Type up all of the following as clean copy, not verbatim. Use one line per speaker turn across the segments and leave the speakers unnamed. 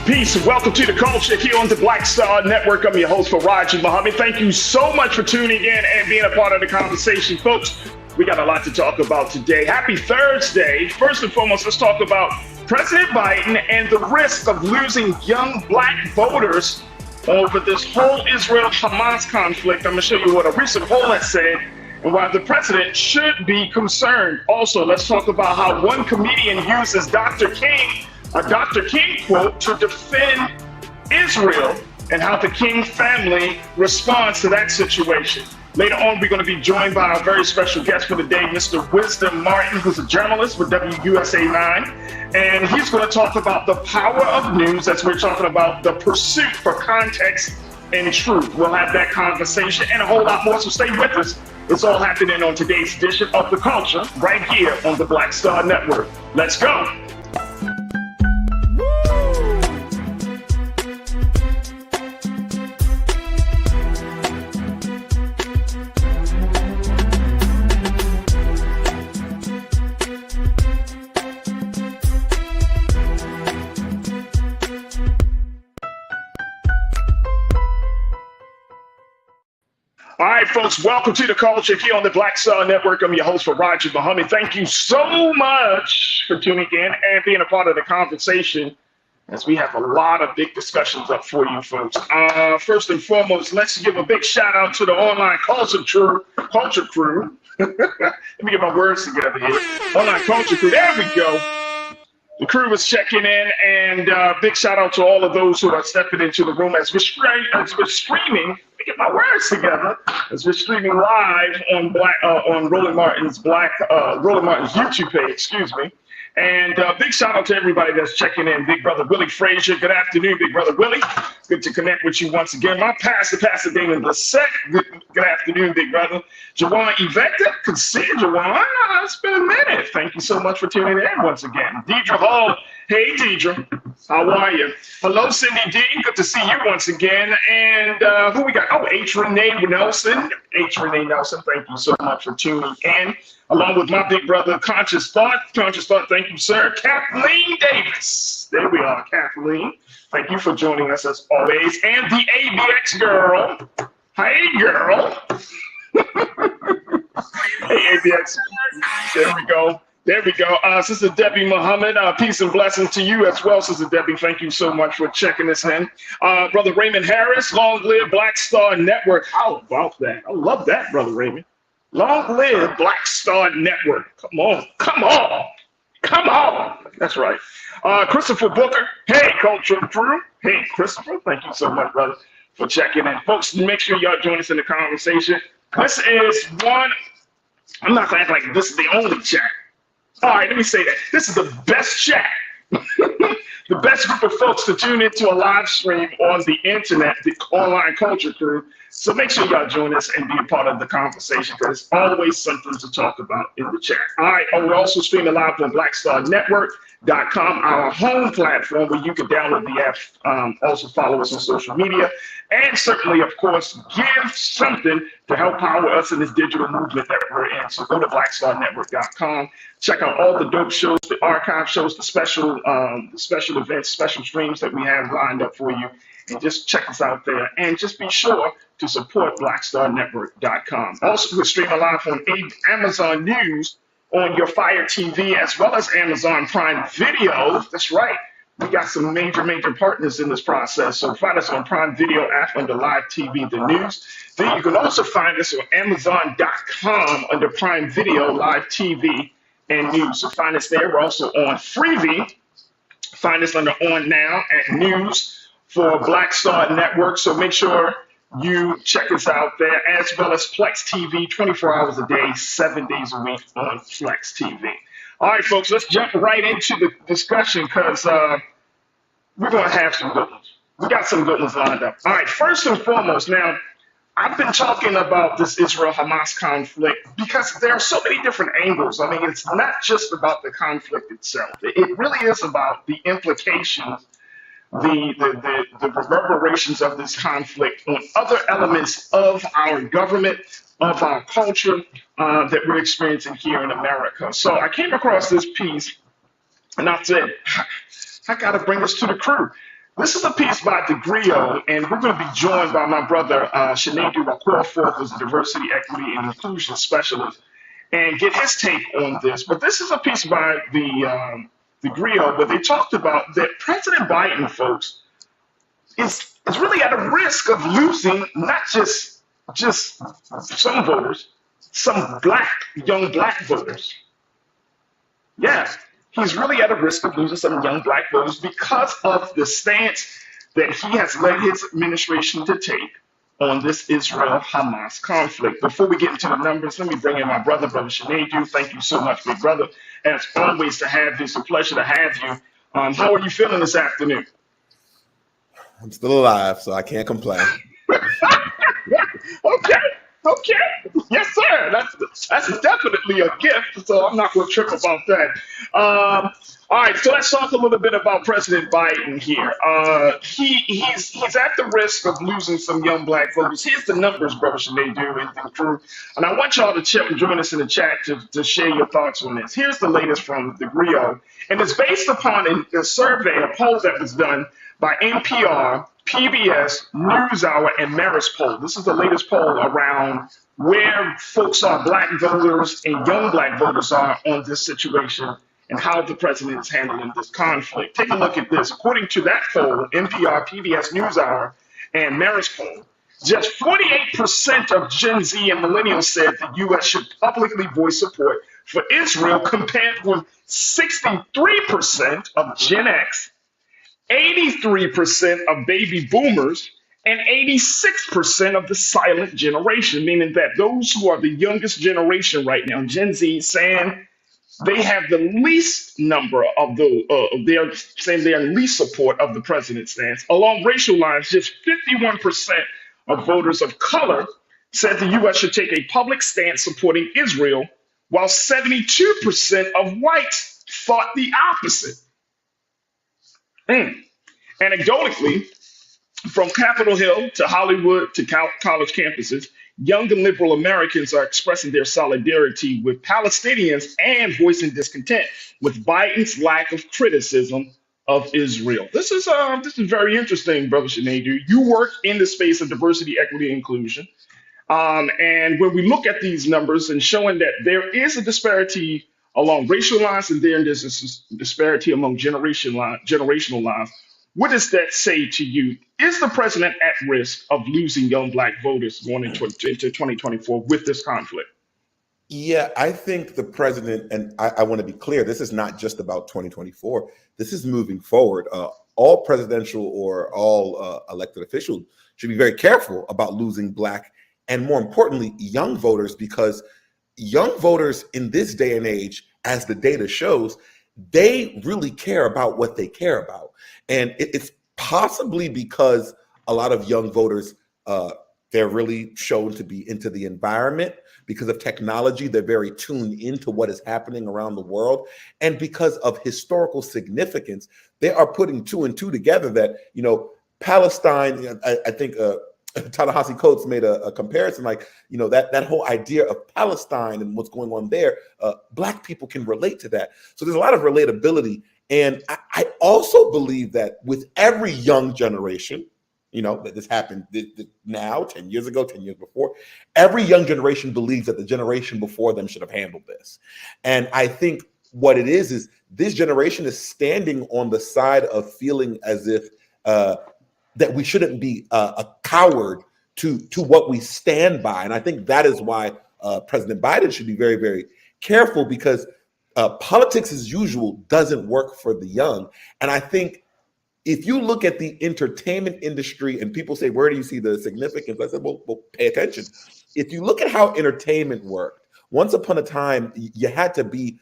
Peace and welcome to the culture here on the Black Star Network. I'm your host, Farajii. Thank you so much for tuning in and being a part of the conversation, folks. We got a lot to talk about today. Happy Thursday. First and foremost, let's talk about President Biden and the risk of losing young black voters over this whole Israel-Hamas conflict. I'm going to show you what a recent poll has said and why the president should be concerned. Also, let's talk about how one comedian uses Dr. King, a Dr. King quote, to defend Israel and how the King family responds to that situation. Later on, we're going to be joined by our very special guest for the day, Mr. Wisdom Martin, who's a journalist with WUSA 9. And he's going to talk about the power of news as we're talking about the pursuit for context and truth. We'll have that conversation and a whole lot more, so stay with us. It's all happening on today's edition of The Culture right here on the Black Star Network. Let's go. All right, folks, welcome to the culture here on the Black Star Network. I'm your host, Farajii. Thank you so much for tuning in and being a part of the conversation as we have a lot of big discussions up for you, folks. First and foremost, let's give a big shout out to the online culture crew. Let me get my words together here. Online culture crew, there we go. The crew is checking in, and big shout out to all of those who are stepping into the room as we're streaming. Let me get my words together. As we're streaming live on Roland Martin's YouTube page. Excuse me. And big shout out to everybody that's checking in. Big brother Willie Frazier. Good afternoon, big brother Willie. Good to connect with you once again. My pastor, Pastor Damon Lissette. Good afternoon, big brother. Jawan Evecta. Good to see you, Jawan. It's been a minute. Thank you so much for tuning in once again. Deidre Hall. Hey, Deidre. How are you? Hello, Cindy D. Good to see you once again. And who we got? Oh, H. Renee Nelson. H. Renee Nelson, thank you so much for tuning in. Along with my big brother, Conscious Thought. Conscious Thought, thank you, sir. Kathleen Davis. There we are, Kathleen. Thank you for joining us as always. And the ABX girl. Hey, girl. Hey, ABX. There we go. There we go. Sister Debbie Muhammad, peace and blessings to you as well, Sister Debbie. Thank you so much for checking us in. Brother Raymond Harris, long live Black Star Network. How about that? I love that, Brother Raymond. Long live Black Star Network. Come on, come on, come on. That's right. Christopher Booker. Hey, Culture Crew. Hey, Christopher. Thank you so much, brother, for checking in. Folks, make sure y'all join us in the conversation. This is one, I'm not going to act like this is the only chat. All right, let me say that. This is the best chat. The best group of folks to tune into a live stream on the internet, the online culture crew. So make sure y'all join us and be a part of the conversation because there's always something to talk about in the chat. All right, we're also streaming live on blackstarnetwork.com, our home platform where you can download the app, also follow us on social media, and certainly, of course, give something to help power us in this digital movement that we're in. So go to blackstarnetwork.com. Check out all the dope shows, the archive shows, the special events, special streams that we have lined up for you. And just check us out there. And just be sure to support blackstarnetwork.com. Also, we're streaming live on Amazon News on your Fire TV as well as Amazon Prime Video. That's right. We got some major partners in this process. So find us on Prime Video app under Live TV, the news. Then you can also find us on Amazon.com under Prime Video, Live TV, and news. So find us there. We're also on Freevee. Find us under On Now at News for Black Star Network. So make sure you check us out there, as well as Flex TV, 24 hours a day, 7 days a week on Flex TV. All right, folks, let's jump right into the discussion because we're going to have some good ones. We got some good ones lined up. All right, first and foremost, now, I've been talking about this Israel-Hamas conflict because there are so many different angles. I mean, it's not just about the conflict itself. It really is about the implications, the reverberations of this conflict on other elements of our government, of our culture that we're experiencing here in America. So I came across this piece and I said, I got to bring this to the crew. This is a piece by DeGrio, and we're going to be joined by my brother, Sinedu Okorafor, who's a diversity, equity, and inclusion specialist, and get his take on this. But this is a piece by DeGrio, where they talked about that President Biden, folks, is really at a risk of losing not just some voters, some young black voters. Yeah, he's really at a risk of losing some young black voters because of the stance that he has led his administration to take on this Israel-Hamas conflict. Before we get into the numbers, let me bring in my brother Sinedu. Thank you so much, big brother. As always, to have you. It's a pleasure to have you. How are you feeling this afternoon?
I'm still alive, so I can't complain.
Okay. Yes, sir. That's definitely a gift, so I'm not going to trip about that. All right, so let's talk a little bit about President Biden here. He's at the risk of losing some young black voters. Here's the numbers, brother Sinedu and the crew, and I want y'all to join us in the chat to share your thoughts on this. Here's the latest from the Grio, and it's based upon a survey, a poll that was done by NPR, PBS, NewsHour, and Marist poll. This is the latest poll around where folks are, black voters and young black voters are on this situation and how the president is handling this conflict. Take a look at this. According to that poll, NPR, PBS, NewsHour, and Marist poll, just 48% of Gen Z and millennials said the U.S. should publicly voice support for Israel, compared with 63% of Gen X, 83% of baby boomers, and 86% of the silent generation, meaning that those who are the youngest generation right now, Gen Z, saying they have the least number of they're saying they are least support of the president's stance. Along racial lines, just 51% of voters of color said the U.S. should take a public stance supporting Israel, while 72% of whites thought the opposite. Anecdotally, from Capitol Hill to Hollywood to college campuses, young and liberal Americans are expressing their solidarity with Palestinians and voicing discontent with Biden's lack of criticism of Israel. This is very interesting, Brother Sinedu. You work in the space of diversity, equity, and inclusion. And when we look at these numbers and showing that there is a disparity along racial lines and there's a disparity among generational lines, what does that say to you? Is the president at risk of losing young black voters going into 2024 with this conflict?
Yeah, I think the president, and I want to be clear, this is not just about 2024. This is moving forward. All presidential or all elected officials should be very careful about losing black and, more importantly, young voters, because young voters in this day and age, as the data shows, they really care about what they care about. And it's possibly because a lot of young voters, they're really shown to be into the environment. Because of technology, they're very tuned into what is happening around the world. And because of historical significance, they are putting two and two together that, Palestine, I think Ta-Nehisi Coates made a comparison, like, that whole idea of Palestine and what's going on there, Black people can relate to that. So there's a lot of relatability. And I also believe that with every young generation, that this happened now, 10 years ago, 10 years before, every young generation believes that the generation before them should have handled this. And I think what it is this generation is standing on the side of feeling as if that we shouldn't be a coward to what we stand by. And I think that is why President Biden should be very, very careful, because politics as usual doesn't work for the young. And I think if you look at the entertainment industry and people say, where do you see the significance? I said, well, pay attention. If you look at how entertainment worked, once upon a time, you had to be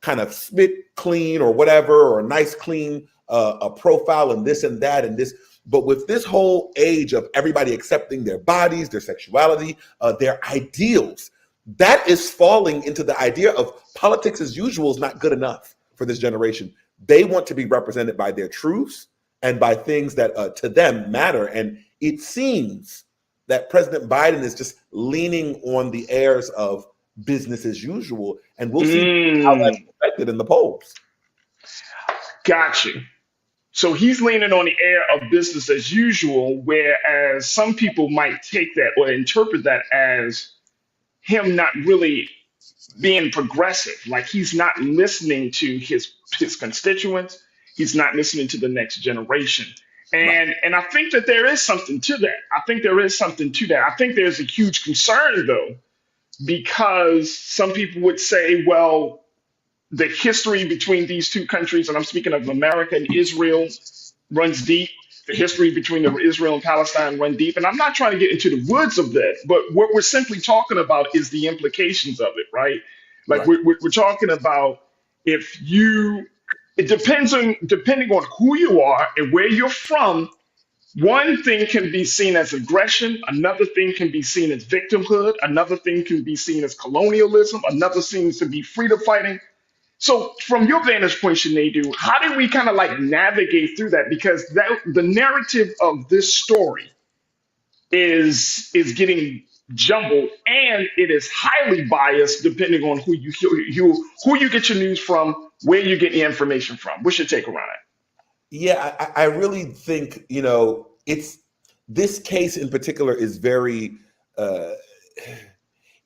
kind of spit clean or whatever, or a nice, clean a profile and this and that and this. But with this whole age of everybody accepting their bodies, their sexuality, their ideals, that is falling into the idea of politics as usual is not good enough for this generation. They want to be represented by their truths and by things that to them matter. And it seems that President Biden is just leaning on the airs of business as usual. And we'll see how that's reflected in the polls.
Got you. So he's leaning on the air of business as usual, whereas some people might take that or interpret that as him not really being progressive. Like he's not listening to his constituents. He's not listening to the next generation.
Right.
And I think that there is something to that. I think there is something to that. I think there's a huge concern though, because some people would say, well, the history between these two countries, and I'm speaking of America and Israel, runs deep. The history between Israel and Palestine run deep. And I'm not trying to get into the woods of that, but what we're simply talking about is the implications of it, right? Like
Right.
we're talking about if you, it depends on depending on who you are and where you're from. One thing can be seen as aggression, another thing can be seen as victimhood, another thing can be seen as colonialism, another seems to be freedom fighting. So, from your vantage point, Sinead, how do we kind of like navigate through that? Because that the narrative of this story is getting jumbled, and it is highly biased depending on who you get your news from, where you get your information from. What's your take around it?
Yeah, I really think, it's this case in particular is very, uh,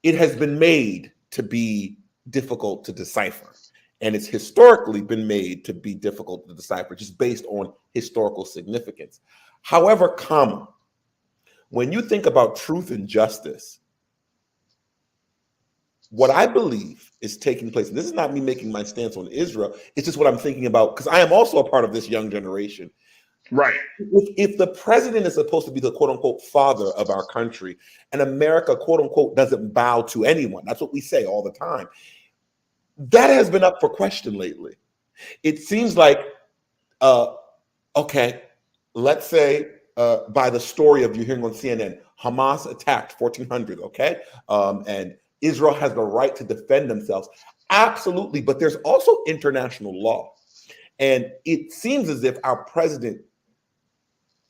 it has been made to be difficult to decipher. And it's historically been made to be difficult to decipher just based on historical significance. However, when you think about truth and justice, what I believe is taking place, and this is not me making my stance on Israel, it's just what I'm thinking about, because I am also a part of this young generation.
Right.
If the president is supposed to be the quote unquote father of our country, and America quote unquote doesn't bow to anyone, that's what we say all the time. That has been up for question lately. It seems like, okay, let's say by the story of you hearing on CNN, Hamas attacked 1,400, okay? And Israel has the right to defend themselves. Absolutely, but there's also international law. And it seems as if our president,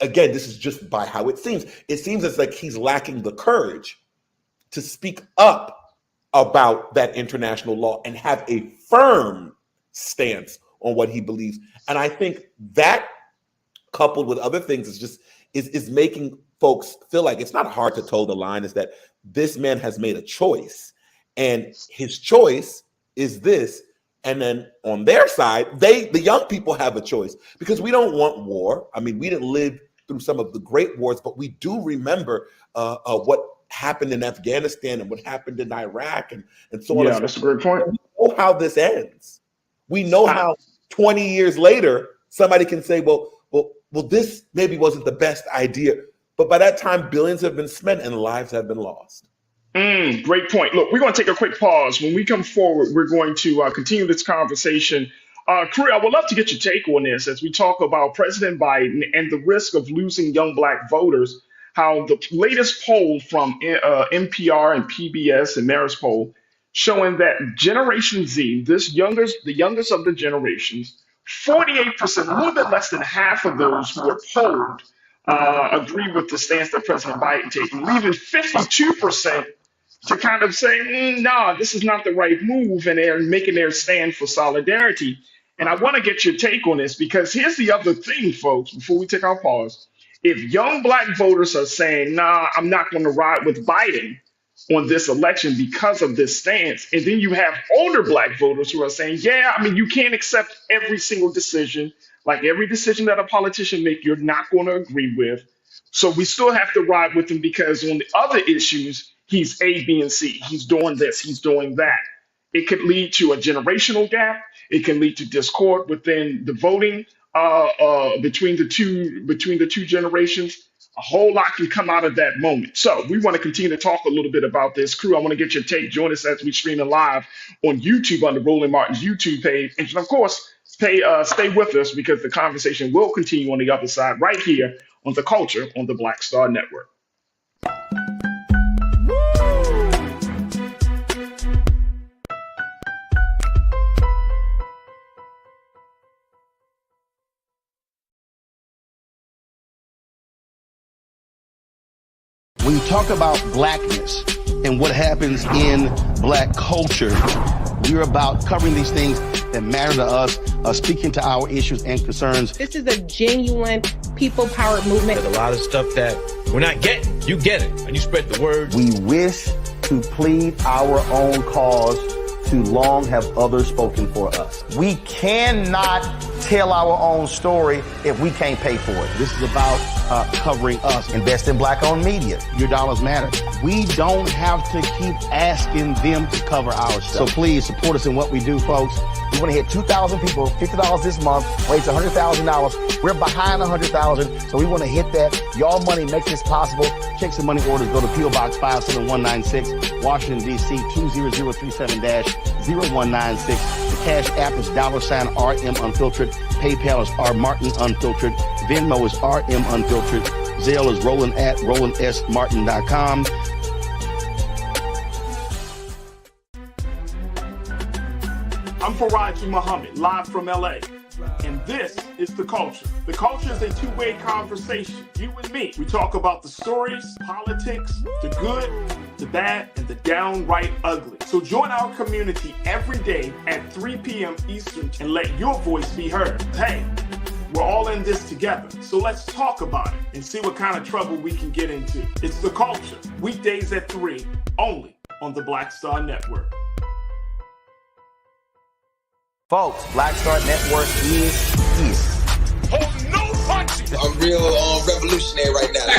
again, this is just by how it seems as like he's lacking the courage to speak up about that international law and have a firm stance on what he believes. And I think that, coupled with other things, is making folks feel like it's not hard to toe the line, is that this man has made a choice, and his choice is this. And then on their side, the young people have a choice, because we don't want war. I mean, we didn't live through some of the great wars, but we do remember what happened in Afghanistan and what happened in Iraq and so on.
Yeah, that's a great point.
We know how this ends. We know how 20 years later somebody can say, well, this maybe wasn't the best idea, but by that time billions have been spent and lives have been lost.
Great point. Look, we're going to take a quick pause. When we come forward, we're going to continue this conversation. Kuri, I would love to get your take on this as we talk about President Biden and the risk of losing young Black voters. How the latest poll from NPR and PBS and Marist poll showing that Generation Z, the youngest of the generations, 48%, a little bit less than half of those who were polled agree with the stance that President Biden taking, leaving 52% to kind of say, nah, this is not the right move, and they're making their stand for solidarity. And I want to get your take on this, because here's the other thing, folks, before we take our pause. If young Black voters are saying, nah, I'm not going to ride with Biden on this election because of this stance, and then you have older Black voters who are saying, yeah, I mean, you can't accept every single decision, like every decision that a politician make, you're not going to agree with. So we still have to ride with him because on the other issues, he's A, B, and C. He's doing this, he's doing that. It could lead to a generational gap. It can lead to discord within the voting between the two generations. A whole lot can come out of that moment. So we want to continue to talk a little bit about this. Crew, I want to get your take. Join us as we stream it live on YouTube on the Roland Martin's YouTube page. And of course, stay with us, because the conversation will continue on the other side right here on The Culture on the Black Star Network.
When you talk about Blackness and what happens in Black culture, we're about covering these things that matter to us, speaking to our issues and concerns.
This is a genuine people-powered movement.
There's a lot of stuff that we're not getting. You get it, and you spread the word.
We wish to plead our own cause. Too long have others spoken for us. We cannot tell our own story if we can't pay for it. This is about covering us. Invest in black-owned media. Your dollars matter. We don't have to keep asking them to cover our stuff. So please support us in what we do, folks. We want to hit 2,000 people, $50 this month, raise $100,000. We're behind 100,000, so we want to hit that. Y'all money make this possible. Checks and money orders go to P.O. Box 57196, Washington, D.C. 20037-0196. The Cash App is $RM Unfiltered. PayPal is R Martin Unfiltered. Venmo is RM Unfiltered. Zelle is Roland at RolandSMartin.com.
I'm Farajii Muhammad, live from LA. And this is The Culture. The Culture is a two-way conversation. You and me. We talk about the stories, politics, the good, the bad, and the downright ugly. So join our community every day at 3 p.m. Eastern and let your voice be heard. Hey, we're all in this together. So let's talk about it and see what kind of trouble we can get into. It's The Culture, weekdays at 3, only on the Black Star Network.
Folks, Black Star Network is here.
Oh, no punches!
I'm real revolutionary right now.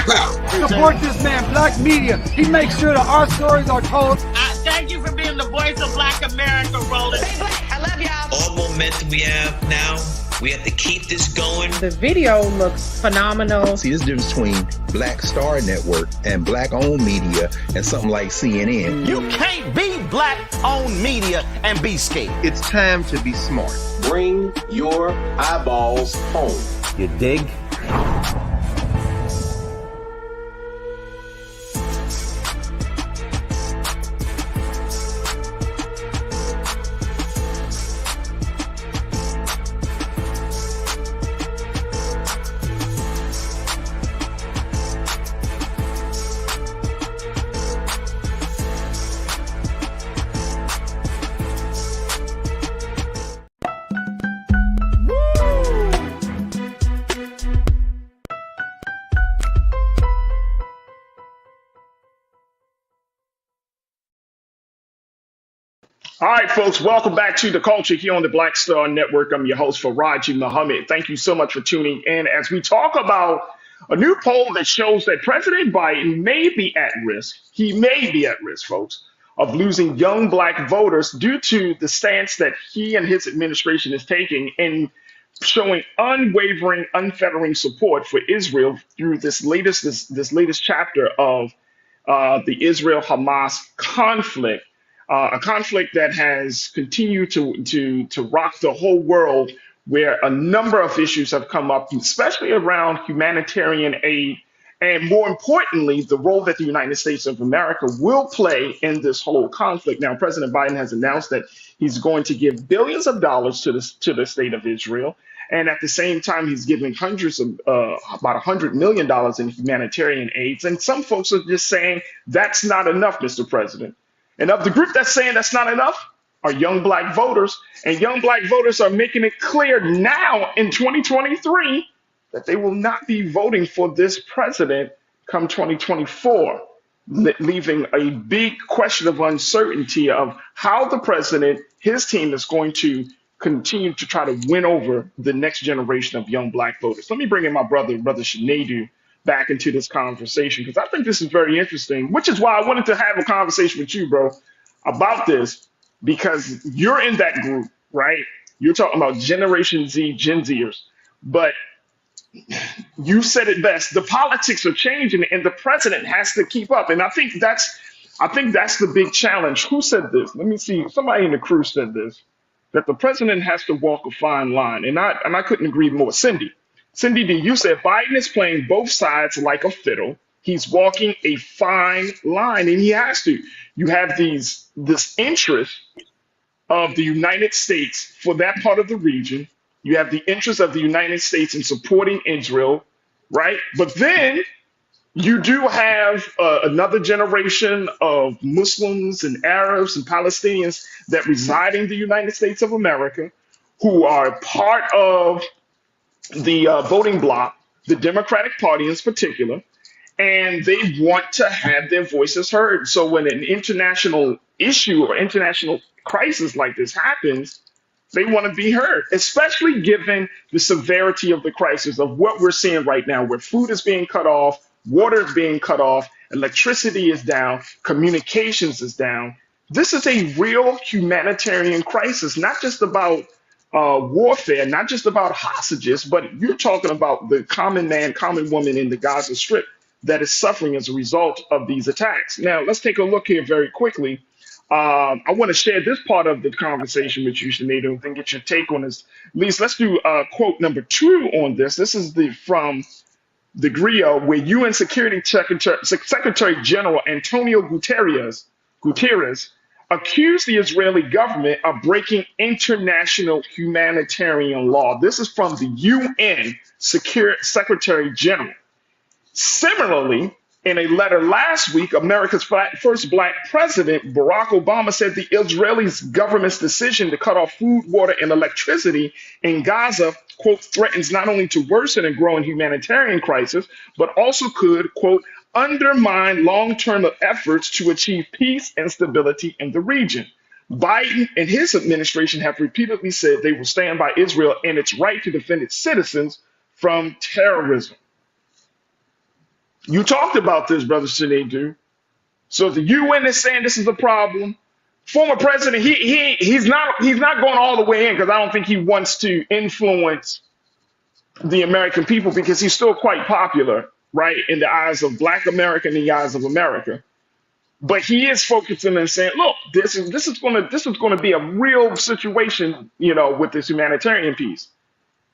Support this man, Black Media. He makes sure that our stories are told.
Thank you for being the voice of Black America, Roland.
Stay black. I love y'all.
All momentum we have now, we have to keep this going.
The video looks phenomenal.
See, there's a difference between Black Star Network and black-owned media and something like CNN.
You can't be black-owned media and be scared.
It's time to be smart.
Bring your eyeballs home.
You dig?
All right, folks, welcome back to The Culture here on the Black Star Network. I'm your host, Farajii Muhammad. Thank you so much for tuning in as we talk about a new poll that shows that President Biden may be at risk. He may be at risk, folks, of losing young black voters due to the stance that he and his administration is taking in showing unwavering, unfettering support for Israel through this latest chapter of the Israel-Hamas conflict. A conflict that has continued to rock the whole world, where a number of issues have come up, especially around humanitarian aid, and more importantly, the role that the United States of America will play in this whole conflict. Now, President Biden has announced that he's going to give billions of dollars to the state of Israel, and at the same time, he's giving hundreds of about $100 million in humanitarian aids. And some folks are just saying that's not enough, Mr. President. And of the group that's saying that's not enough are young black voters. And young black voters are making it clear now in 2023 that they will not be voting for this president come 2024, leaving a big question of uncertainty of how the president, his team, is going to continue to try to win over the next generation of young black voters. Let me bring in my brother Shanadu, back into this conversation, because I think this is very interesting, which is why I wanted to have a conversation with you, bro, about this, because you're in that group, right? You're talking about Generation Z, Gen Zers, but you said it best. The politics are changing, and the president has to keep up. And I think that's the big challenge. Who said this? Let me see. Somebody in the crew said this, that the president has to walk a fine line, and I couldn't agree more. Cindy D, you said Biden is playing both sides like a fiddle. He's walking a fine line, and he has to. You have this interest of the United States for that part of the region. You have the interest of the United States in supporting Israel, right? But then you do have another generation of Muslims and Arabs and Palestinians that reside in the United States of America, who are part of the voting bloc, the Democratic Party in particular, and they want to have their voices heard. So when an international issue or international crisis like this happens, they want to be heard, especially given the severity of the crisis of what we're seeing right now, where food is being cut off, water is being cut off, electricity is down, communications is down. This is a real humanitarian crisis, not just about warfare, not just about hostages, but you're talking about the common man, common woman in the Gaza Strip that is suffering as a result of these attacks. Now, let's take a look here very quickly. I want to share this part of the conversation with you, Sinead, and then get your take on this. Lise, let's do quote number 2 on this. This is from the GRIO, where UN Security Secretary General Antonio Guterres accused the Israeli government of breaking international humanitarian law. This is from the UN Secretary General. Similarly, in a letter last week, America's first black president, Barack Obama, said the Israeli government's decision to cut off food, water, and electricity in Gaza, quote, threatens not only to worsen a growing humanitarian crisis, but also could, quote, undermine long-term efforts to achieve peace and stability in the region. Biden and his administration have repeatedly said they will stand by Israel and its right to defend its citizens from terrorism. You talked about this, Brother Sinead. So the UN is saying this is a problem. Former president, he's not going all the way in, because I don't think he wants to influence the American people, because he's still quite popular, right, in the eyes of Black America and the eyes of America. But he is focusing and saying, look, this is going to be a real situation, with this humanitarian piece.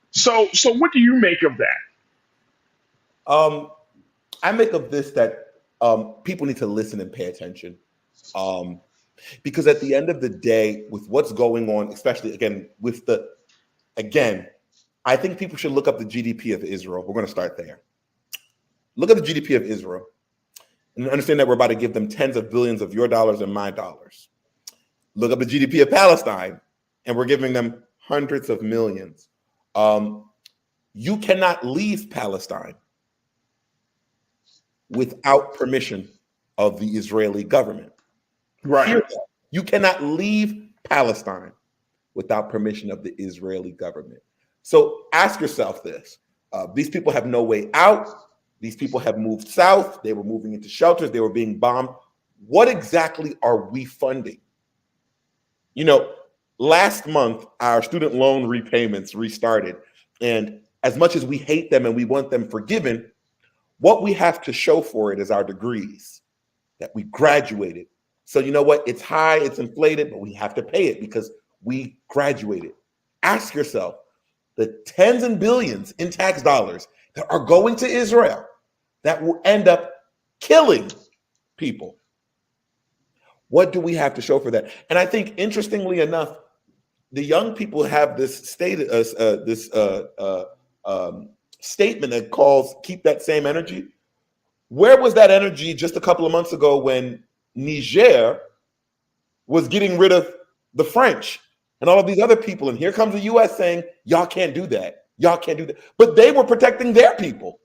So what do you make of that?
I make of this that people need to listen and pay attention, because at the end of the day, with what's going on, especially I think people should look up the GDP of Israel. We're going to start there. Look at the GDP of Israel and understand that we're about to give them tens of billions of your dollars and my dollars. Look up the GDP of Palestine, and we're giving them hundreds of millions. You cannot leave Palestine without permission of the Israeli government.
Right.
You cannot leave Palestine without permission of the Israeli government. So ask yourself this. These people have no way out. These people have moved south. They were moving into shelters. They were being bombed. What exactly are we funding? Last month, our student loan repayments restarted. And as much as we hate them and we want them forgiven, what we have to show for it is our degrees, that we graduated. So you know what? It's high, it's inflated, but we have to pay it because we graduated. Ask yourself, the tens and billions in tax dollars that are going to Israel that will end up killing people. What do we have to show for that? And I think, interestingly enough, the young people have this statement that calls "keep that same energy." Where was that energy just a couple of months ago when Niger was getting rid of the French and all of these other people? And here comes the U.S. saying, "Y'all can't do that. Y'all can't do that." But they were protecting their people.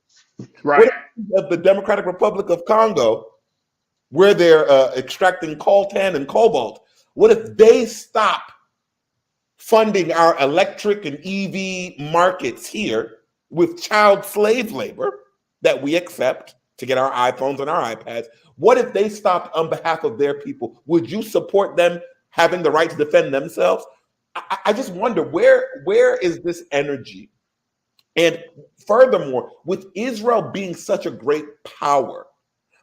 Right.
Of the Democratic Republic of Congo, where they're extracting coltan and cobalt. What if they stop funding our electric and EV markets here with child slave labor that we accept to get our iPhones and our iPads? What if they stopped on behalf of their people? Would you support them having the right to defend themselves? I just wonder, where is this energy? And furthermore, with Israel being such a great power,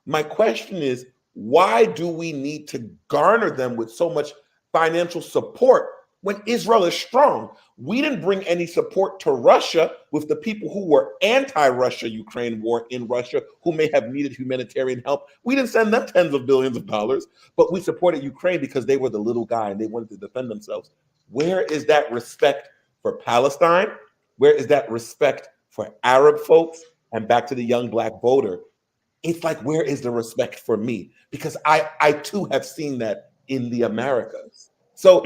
my question is, why do we need to garner them with so much financial support when Israel is strong? We didn't bring any support to Russia with the people who were anti-Russia Ukraine war in Russia, who may have needed humanitarian help. We didn't send them tens of billions of dollars, but we supported Ukraine because they were the little guy and they wanted to defend themselves. Where is that respect for Palestine? Where is that respect for Arab folks? And back to the young Black voter, it's like, where is the respect for me? Because I too have seen that in the Americas. So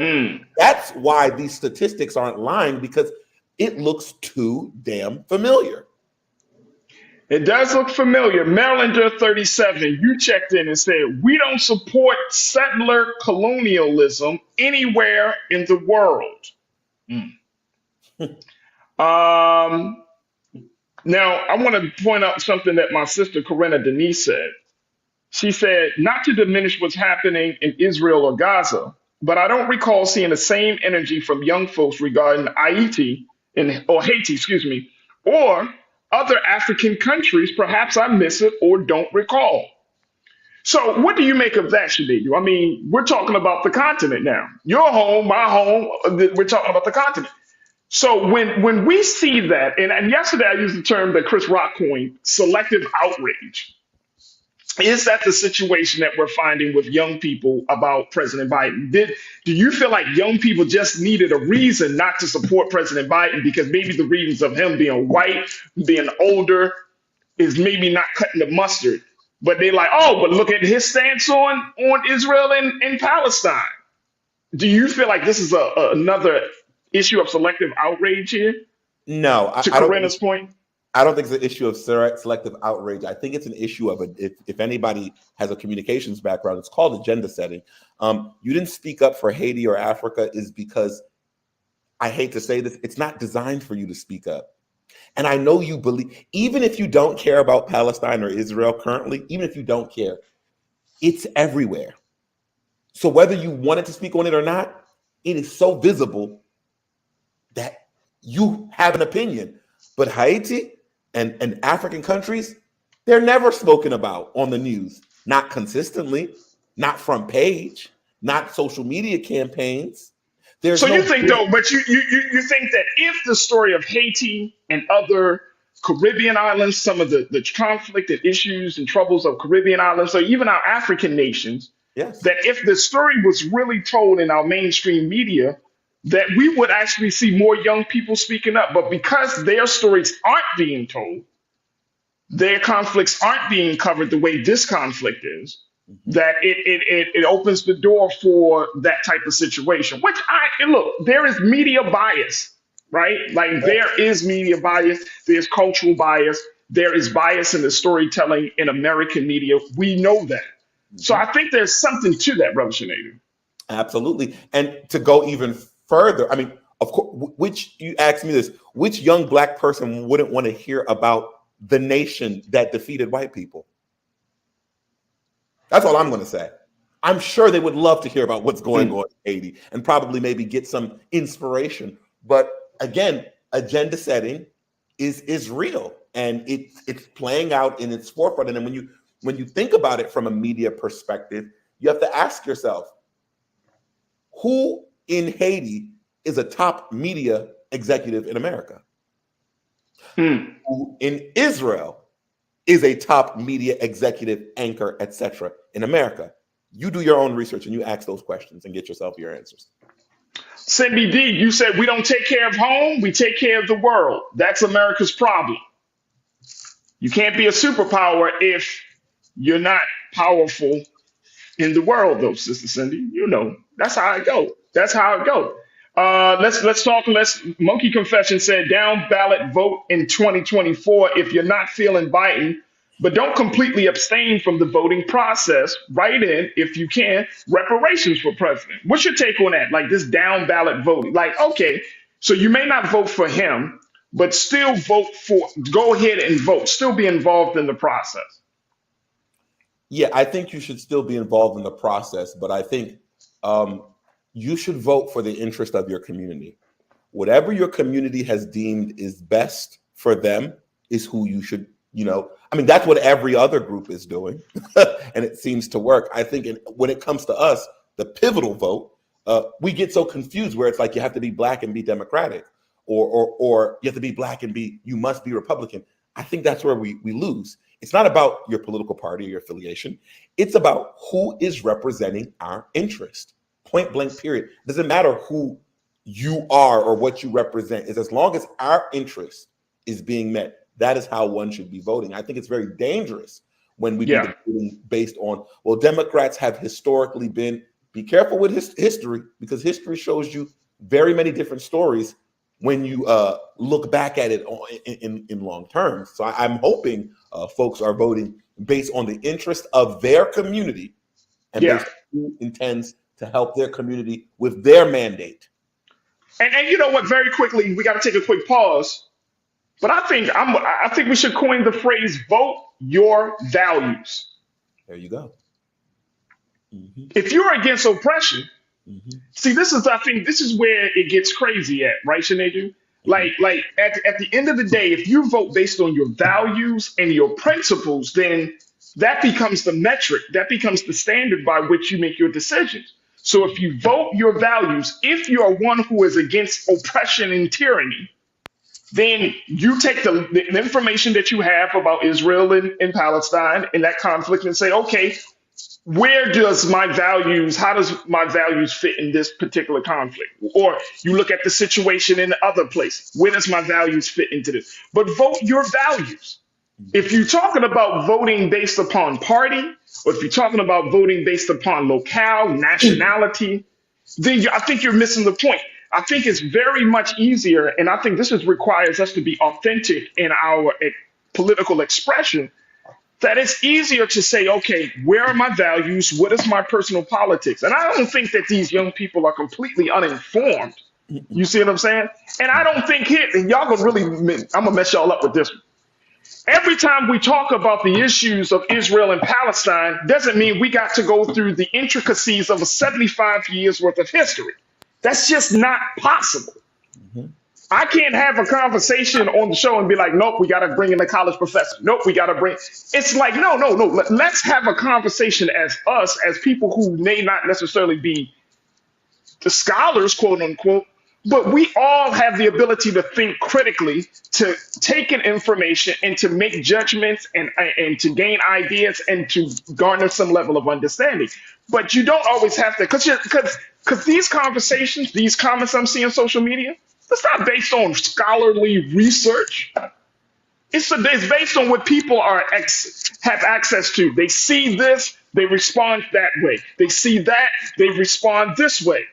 that's why these statistics aren't lying, because it looks too damn familiar.
It does look familiar. Marylander 37, you checked in and said, we don't support settler colonialism anywhere in the world. Now, I want to point out something that my sister Corinna Denise said. She said, not to diminish what's happening in Israel or Gaza, but I don't recall seeing the same energy from young folks regarding Haiti, or other African countries. Perhaps I miss it or don't recall. So what do you make of that, Shadidu? I mean, we're talking about the continent now. Your home, my home, we're talking about the continent. So when we see that, and yesterday I used the term that Chris Rock coined, selective outrage. Is that the situation that we're finding with young people about President Biden? Do you feel like young people just needed a reason not to support President Biden because maybe the reasons of him being white, being older, is maybe not cutting the mustard? But they're like, oh, but look at his stance on Israel and Palestine. Do you feel like this is another issue of selective outrage here?
No,
to Corinna's point.
I don't think it's an issue of selective outrage. I think it's an issue of if anybody has a communications background, it's called agenda setting. You didn't speak up for Haiti or Africa is because, I hate to say this, it's not designed for you to speak up. And I know you believe, even if you don't care about Palestine or Israel currently, even if you don't care, it's everywhere. So whether you wanted to speak on it or not, it is so visible that you have an opinion. But Haiti and African countries, they're never spoken about on the news, not consistently, not front page, not social media campaigns.
So you think though, but you think that if the story of Haiti and other Caribbean islands, some of the conflict and issues and troubles of Caribbean islands, or even our African nations,
yes,
that if the story was really told in our mainstream media, that we would actually see more young people speaking up. But because their stories aren't being told, their conflicts aren't being covered the way this conflict is, that it opens the door for that type of situation. Which look, there is media bias, right? Like there is media bias, there's cultural bias, there is bias in the storytelling in American media. We know that. So I think there's something to that, Brother Shadidu.
Absolutely. And to go even further, I mean, of course, you asked me this, which young Black person wouldn't want to hear about the nation that defeated white people? That's all I'm going to say. I'm sure they would love to hear about what's going on in Haiti and probably maybe get some inspiration. But again, agenda setting is real, and it's playing out in its forefront. And then when you think about it from a media perspective, you have to ask yourself, who in Haiti is a top media executive in America? Who in Israel is a top media executive, anchor, etc. in America? You do your own research and you ask those questions and get yourself your answers.
Cindy D, you said we don't take care of home, we take care of the world. That's America's problem. You can't be a superpower if you're not powerful in the world, though, Sister Cindy. You know, that's how it goes. That's how it goes. Let's talk. Monkey Confession said down ballot vote in 2024 if you're not feeling Biden, but don't completely abstain from the voting process. Write in, if you can, reparations for president. What's your take on that? Like this down ballot voting? Like, okay, so you may not vote for him, but still go ahead and vote. Still be involved in the process.
Yeah, I think you should still be involved in the process, but I think you should vote for the interest of your community. Whatever your community has deemed is best for them is who you should, I mean, that's what every other group is doing, and it seems to work. I think when it comes to us, the pivotal vote, we get so confused where it's like you have to be Black and be Democratic, or you have to be Black and you must be Republican. I think that's where we lose. It's not about your political party or your affiliation. It's about who is representing our interest. Point blank, period. Doesn't matter who you are or what you represent. It's as long as our interest is being met, that is how one should be voting. I think it's very dangerous when we do the voting based on, well, Democrats have historically been be careful with history, because history shows you very many different stories when you look back at it in long terms. So I'm hoping folks are voting based on the interest of their community and based on who intends to help their community with their mandate.
And you know what? Very quickly, we got to take a quick pause. But I think we should coin the phrase "vote your values."
There you go. Mm-hmm.
If you're against oppression, see, I think this is where it gets crazy at, right, Sinead? Like at the end of the day, if you vote based on your values and your principles, then that becomes the metric, that becomes the standard by which you make your decisions. So if you vote your values, if you are one who is against oppression and tyranny, then you take the information that you have about Israel and Palestine and that conflict and say, okay, how does my values fit in this particular conflict? Or you look at the situation in the other place. Where does my values fit into this? But vote your values. If you're talking about voting based upon party, or if you're talking about voting based upon locale, nationality, then I think you're missing the point. I think it's very much easier, and I think this requires us to be authentic in our political expression, that it's easier to say, okay, where are my values? What is my personal politics? And I don't think that these young people are completely uninformed. You see what I'm saying? And I don't think and y'all gonna really, I'm gonna mess y'all up with this one. Every time we talk about the issues of Israel and Palestine, doesn't mean we got to go through the intricacies of a 75 years worth of history. That's just not possible. I can't have a conversation on the show and be like, nope, we got to bring in a college professor. Nope, we got to bring. It's like, no. Let's have a conversation as us, as people who may not necessarily be the scholars, quote unquote, but we all have the ability to think critically, to take in information and to make judgments and to gain ideas and to garner some level of understanding. But you don't always have to, because these conversations, these comments I'm seeing on social media, it's not based on scholarly research. It's based on what people have access to. They see this, they respond that way. They see that, they respond this way.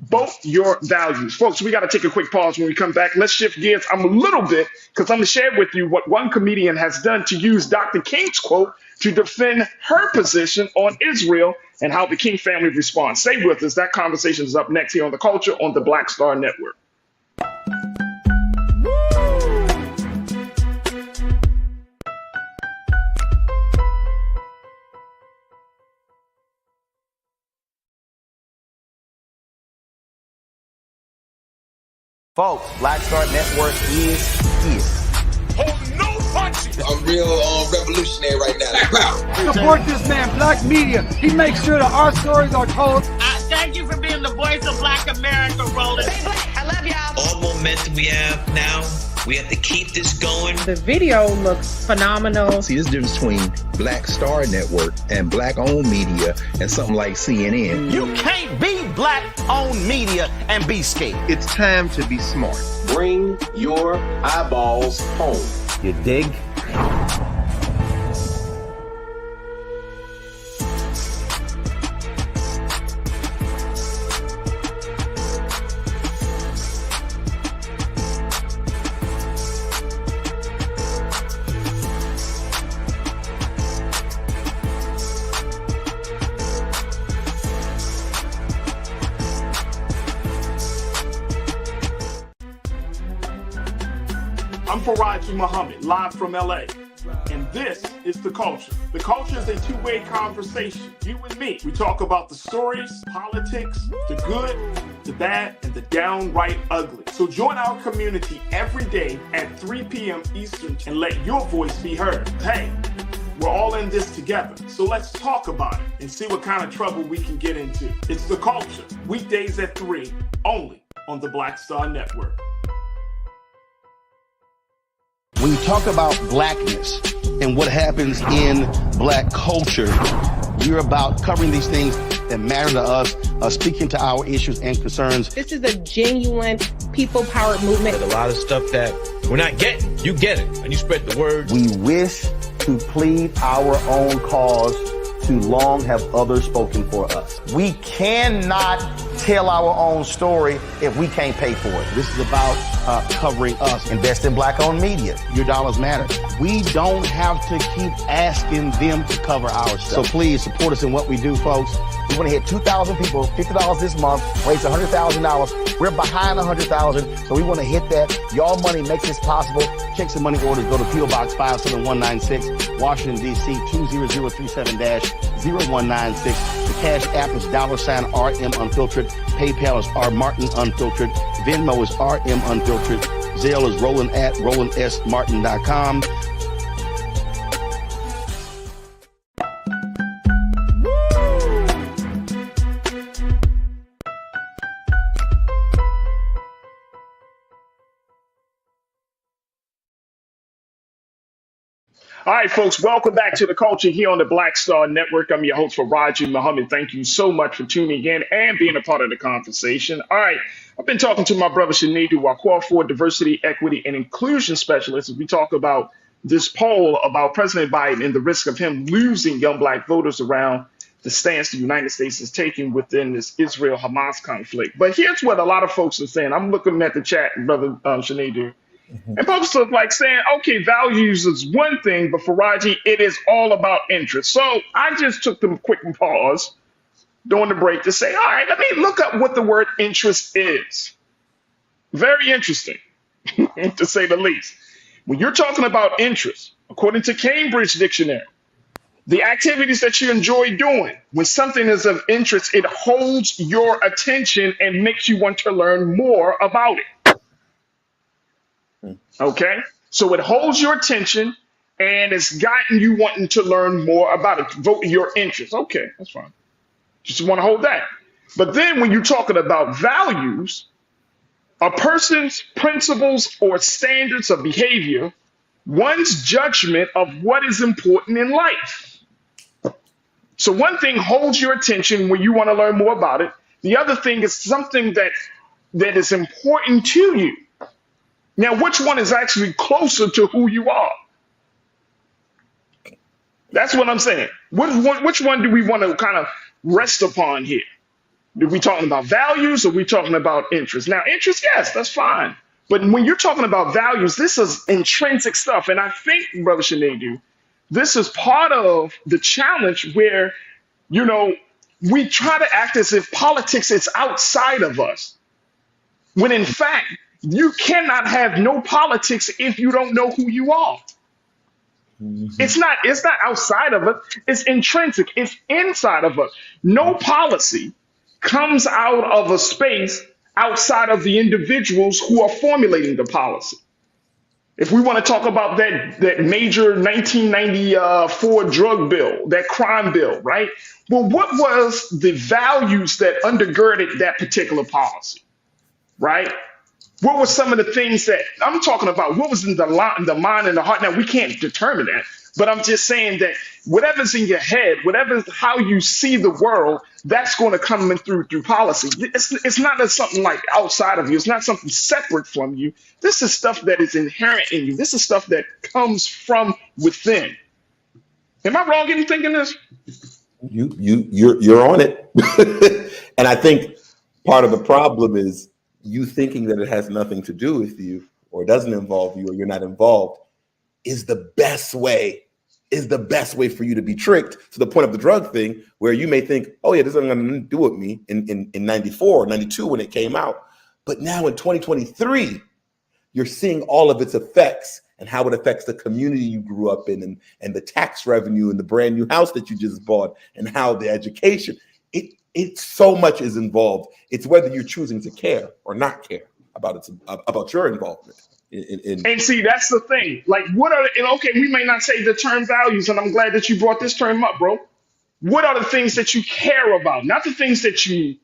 Vote your values. Folks, we got to take a quick pause. When we come back, let's shift gears a little bit, because I'm going to share with you what one comedian has done to use Dr. King's quote to defend her position on Israel and how the King family responds. Stay with us. That conversation is up next here on The Culture on the Black Star Network.
Folks, Black Star Network is here.
Oh, no punches! I'm real revolutionary right now.
Support this man, Black Media. He makes sure that our stories are told.
Thank you for being the voice of Black America, Roland.
Stay black. I love y'all.
All momentum we have now, we have to keep this going.
The video looks phenomenal.
See, there's a difference between Black Star Network and black-owned media and something like CNN.
You can't be black-owned media and be scared.
It's time to be smart.
Bring your eyeballs home.
You dig?
I'm Farajii Muhammad, live from LA. And this is The Culture. The Culture is a two-way conversation. You and me. We talk about the stories, politics, the good, the bad, and the downright ugly. So join our community every day at 3 p.m. Eastern and let your voice be heard. Hey, we're all in this together. So let's talk about it and see what kind of trouble we can get into. It's The Culture, weekdays at 3, only on the Black Star Network.
When you talk about blackness and what happens in black culture, you're about covering these things that matter to us, speaking to our issues and concerns.
This is a genuine people-powered movement.
There's a lot of stuff that we're not getting. You get it, and you spread the word.
We wish to plead our own cause too long have others spoken for us. We cannot tell our own story if we can't pay for it. This is about covering us. Invest in black-owned media. Your dollars matter. We don't have to keep asking them to cover our stuff. So please support us in what we do, folks. We want to hit 2,000 people, $50 this month, raise $100,000. We're behind 100,000, so we want to hit that. Y'all money makes this possible. Check some money orders. Go to P.O. Box 57196, Washington, D.C. 20037-0196. The Cash App is $RM Unfiltered. PayPal is R Martin Unfiltered. Venmo is RM Unfiltered. Zelle is Roland at RolandSMartin.com.
All right, folks, welcome back to the culture here on the Black Star Network. I'm your host, Farajii Muhammad. Thank you so much for tuning in and being a part of the conversation. All right, I've been talking to my brother, Shanedu, our Call for Diversity, Equity, and Inclusion Specialist, as we talk about this poll about President Biden and the risk of him losing young black voters around the stance the United States is taking within this Israel-Hamas conflict. But here's what a lot of folks are saying. I'm looking at the chat, brother Shanedu. And folks are like saying, okay, values is one thing, but Farajii, it is all about interest. So I just took them a quick pause during the break to say, all right, let me look up what the word interest is. Very interesting, to say the least. When you're talking about interest, according to Cambridge Dictionary, the activities that you enjoy doing, when something is of interest, it holds your attention and makes you want to learn more about it. Okay, so it holds your attention and it's gotten you wanting to learn more about it. Vote your interest. Okay, that's fine. Just want to hold that. But then when you're talking about values, a person's principles or standards of behavior, one's judgment of what is important in life. So one thing holds your attention when you want to learn more about it. The other thing is something that is important to you. Now, which one is actually closer to who you are? That's what I'm saying. Which one do we want to kind of rest upon here? Are we talking about values or are we talking about interest? Now, interest, yes, that's fine. But when you're talking about values, this is intrinsic stuff. And I think, Brother Shanedu, this is part of the challenge where, you know, we try to act as if politics is outside of us. When in fact, you cannot have no politics if you don't know who you are. It's not outside of us. It's intrinsic. It's inside of us. No policy comes out of a space outside of the individuals who are formulating the policy. If we want to talk about that major 1994 drug bill, that crime bill, right? Well, what was the values that undergirded that particular policy, right? What were some of the things that I'm talking about? What was in the mind and the heart? Now, we can't determine that, but I'm just saying that whatever's in your head, whatever's how you see the world, that's going to come in through policy. It's not something like outside of you. It's not something separate from you. This is stuff that is inherent in you. This is stuff that comes from within. Am I wrong in thinking this?
You're on it. And I think part of the problem is you thinking that it has nothing to do with you or doesn't involve you or you're not involved is the best way for you to be tricked to the point of the drug thing where you may think, oh yeah, this isn't going to do with me in 94 or 92 when it came out. But now in 2023, you're seeing all of its effects and how it affects the community you grew up in and the tax revenue and the brand new house that you just bought and how the education, it so much is involved. It's whether you're choosing to care or not care about your involvement.
And see, that's the thing. Like, okay, we may not say the term values, and I'm glad that you brought this term up, bro. What are the things that you care about? Not the things that you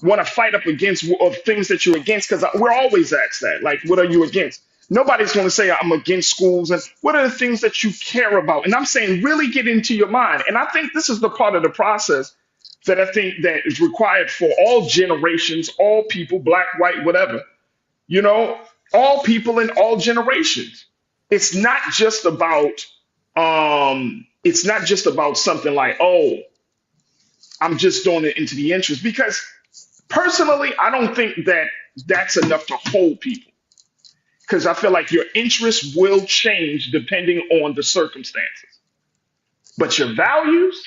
want to fight up against or things that you're against, because we're always asked that. Like, what are you against? Nobody's going to say I'm against schools. And what are the things that you care about? And I'm saying really get into your mind. And I think this is the part of the process that I think that is required for all generations, all people, black, white, whatever, all people in all generations. It's not just about It's not just about something like, oh, I'm just doing it into the interest. Because personally, I don't think that that's enough to hold people. Because I feel like your interests will change depending on the circumstances. But your values,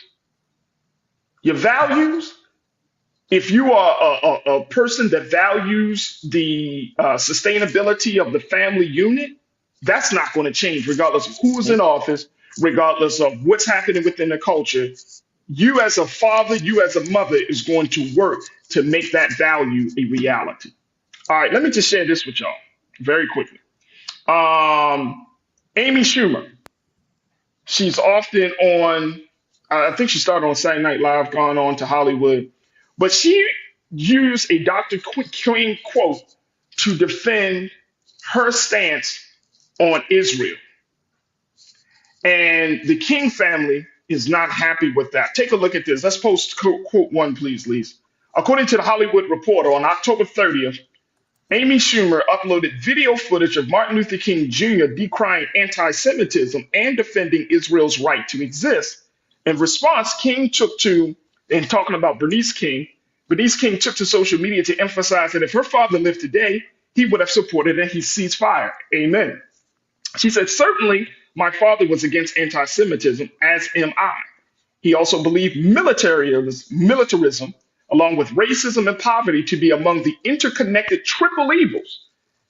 if you are a person that values the sustainability of the family unit, that's not going to change regardless of who's in office, regardless of what's happening within the culture. You as a father, you as a mother is going to work to make that value a reality. All right, let me just share this with y'all very quickly. Amy Schumer, she's often on, I think she started on Saturday Night Live, gone on to Hollywood, but she used a Dr. King quote to defend her stance on Israel. And the King family is not happy with that. Take a look at this. Let's post quote one, please, Lise. According to the Hollywood Reporter, on October 30th, Amy Schumer uploaded video footage of Martin Luther King Jr. decrying anti-Semitism and defending Israel's right to exist. In response, King took to, and talking about Bernice King took to social media to emphasize that if her father lived today, he would have supported a ceasefire. Amen. She said, certainly, my father was against anti-Semitism, as am I. He also believed militarism, along with racism and poverty, to be among the interconnected triple evils.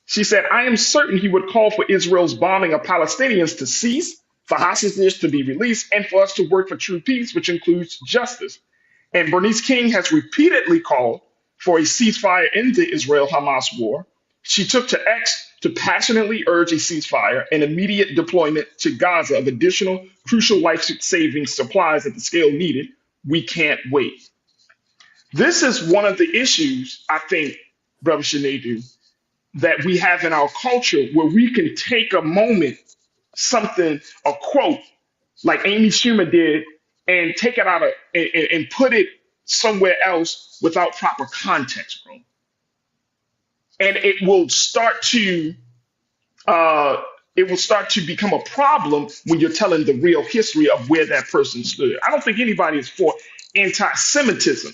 She said, I am certain he would call for Israel's bombing of Palestinians to cease, for hostages to be released, and for us to work for true peace, which includes justice. And Bernice King has repeatedly called for a ceasefire in the Israel-Hamas war. She took to X to passionately urge a ceasefire and immediate deployment to Gaza of additional crucial life-saving supplies at the scale needed. We can't wait. This is one of the issues, I think, Brother Shanadu, that we have in our culture where we can take a moment, a quote like Amy Schumer did, and take it out of and put it somewhere else without proper context, bro. And it will start to become a problem when you're telling the real history of where that person stood. I don't think anybody is for anti-Semitism,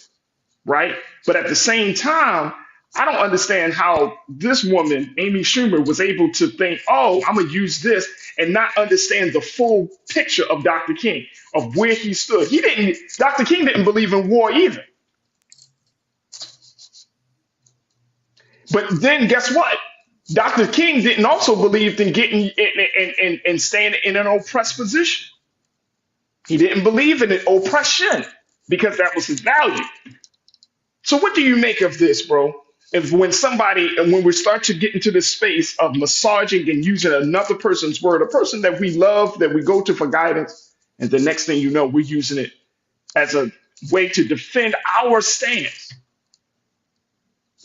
right? But at the same time, I don't understand how this woman, Amy Schumer, was able to think, oh, I'm going to use this and not understand the full picture of Dr. King, of where he stood. Dr. King didn't believe in war either. But then guess what? Dr. King didn't also believe in getting and staying in an oppressed position. He didn't believe in oppression because that was his value. So what do you make of this, bro? When we start to get into this space of massaging and using another person's word, a person that we love, that we go to for guidance, and the next thing you know, we're using it as a way to defend our stance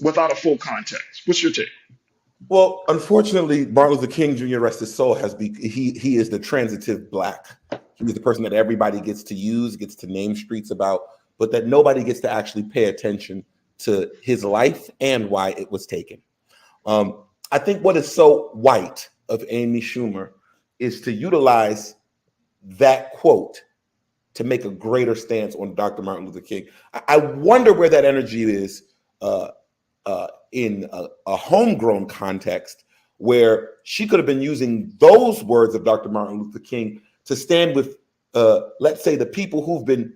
without a full context. What's your take?
Well, unfortunately, Martin Luther King Jr., rest his soul, he is the transitive black. He's the person that everybody gets to use, gets to name streets about, but that nobody gets to actually pay attention to his life and why it was taken. I think what is so white of Amy Schumer is to utilize that quote to make a greater stance on Dr. Martin Luther King. I wonder where that energy is in a homegrown context where she could have been using those words of Dr. Martin Luther King to stand with, let's say, the people who've been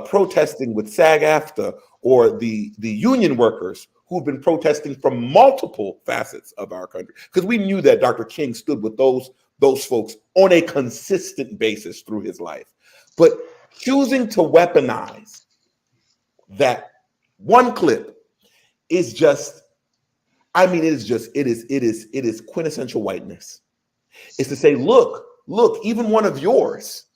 protesting with SAG-AFTRA, or the union workers who've been protesting from multiple facets of our country. Because we knew that Dr. King stood with those folks on a consistent basis through his life. But choosing to weaponize that one clip is just, it is quintessential whiteness. It's to say, look, even one of yours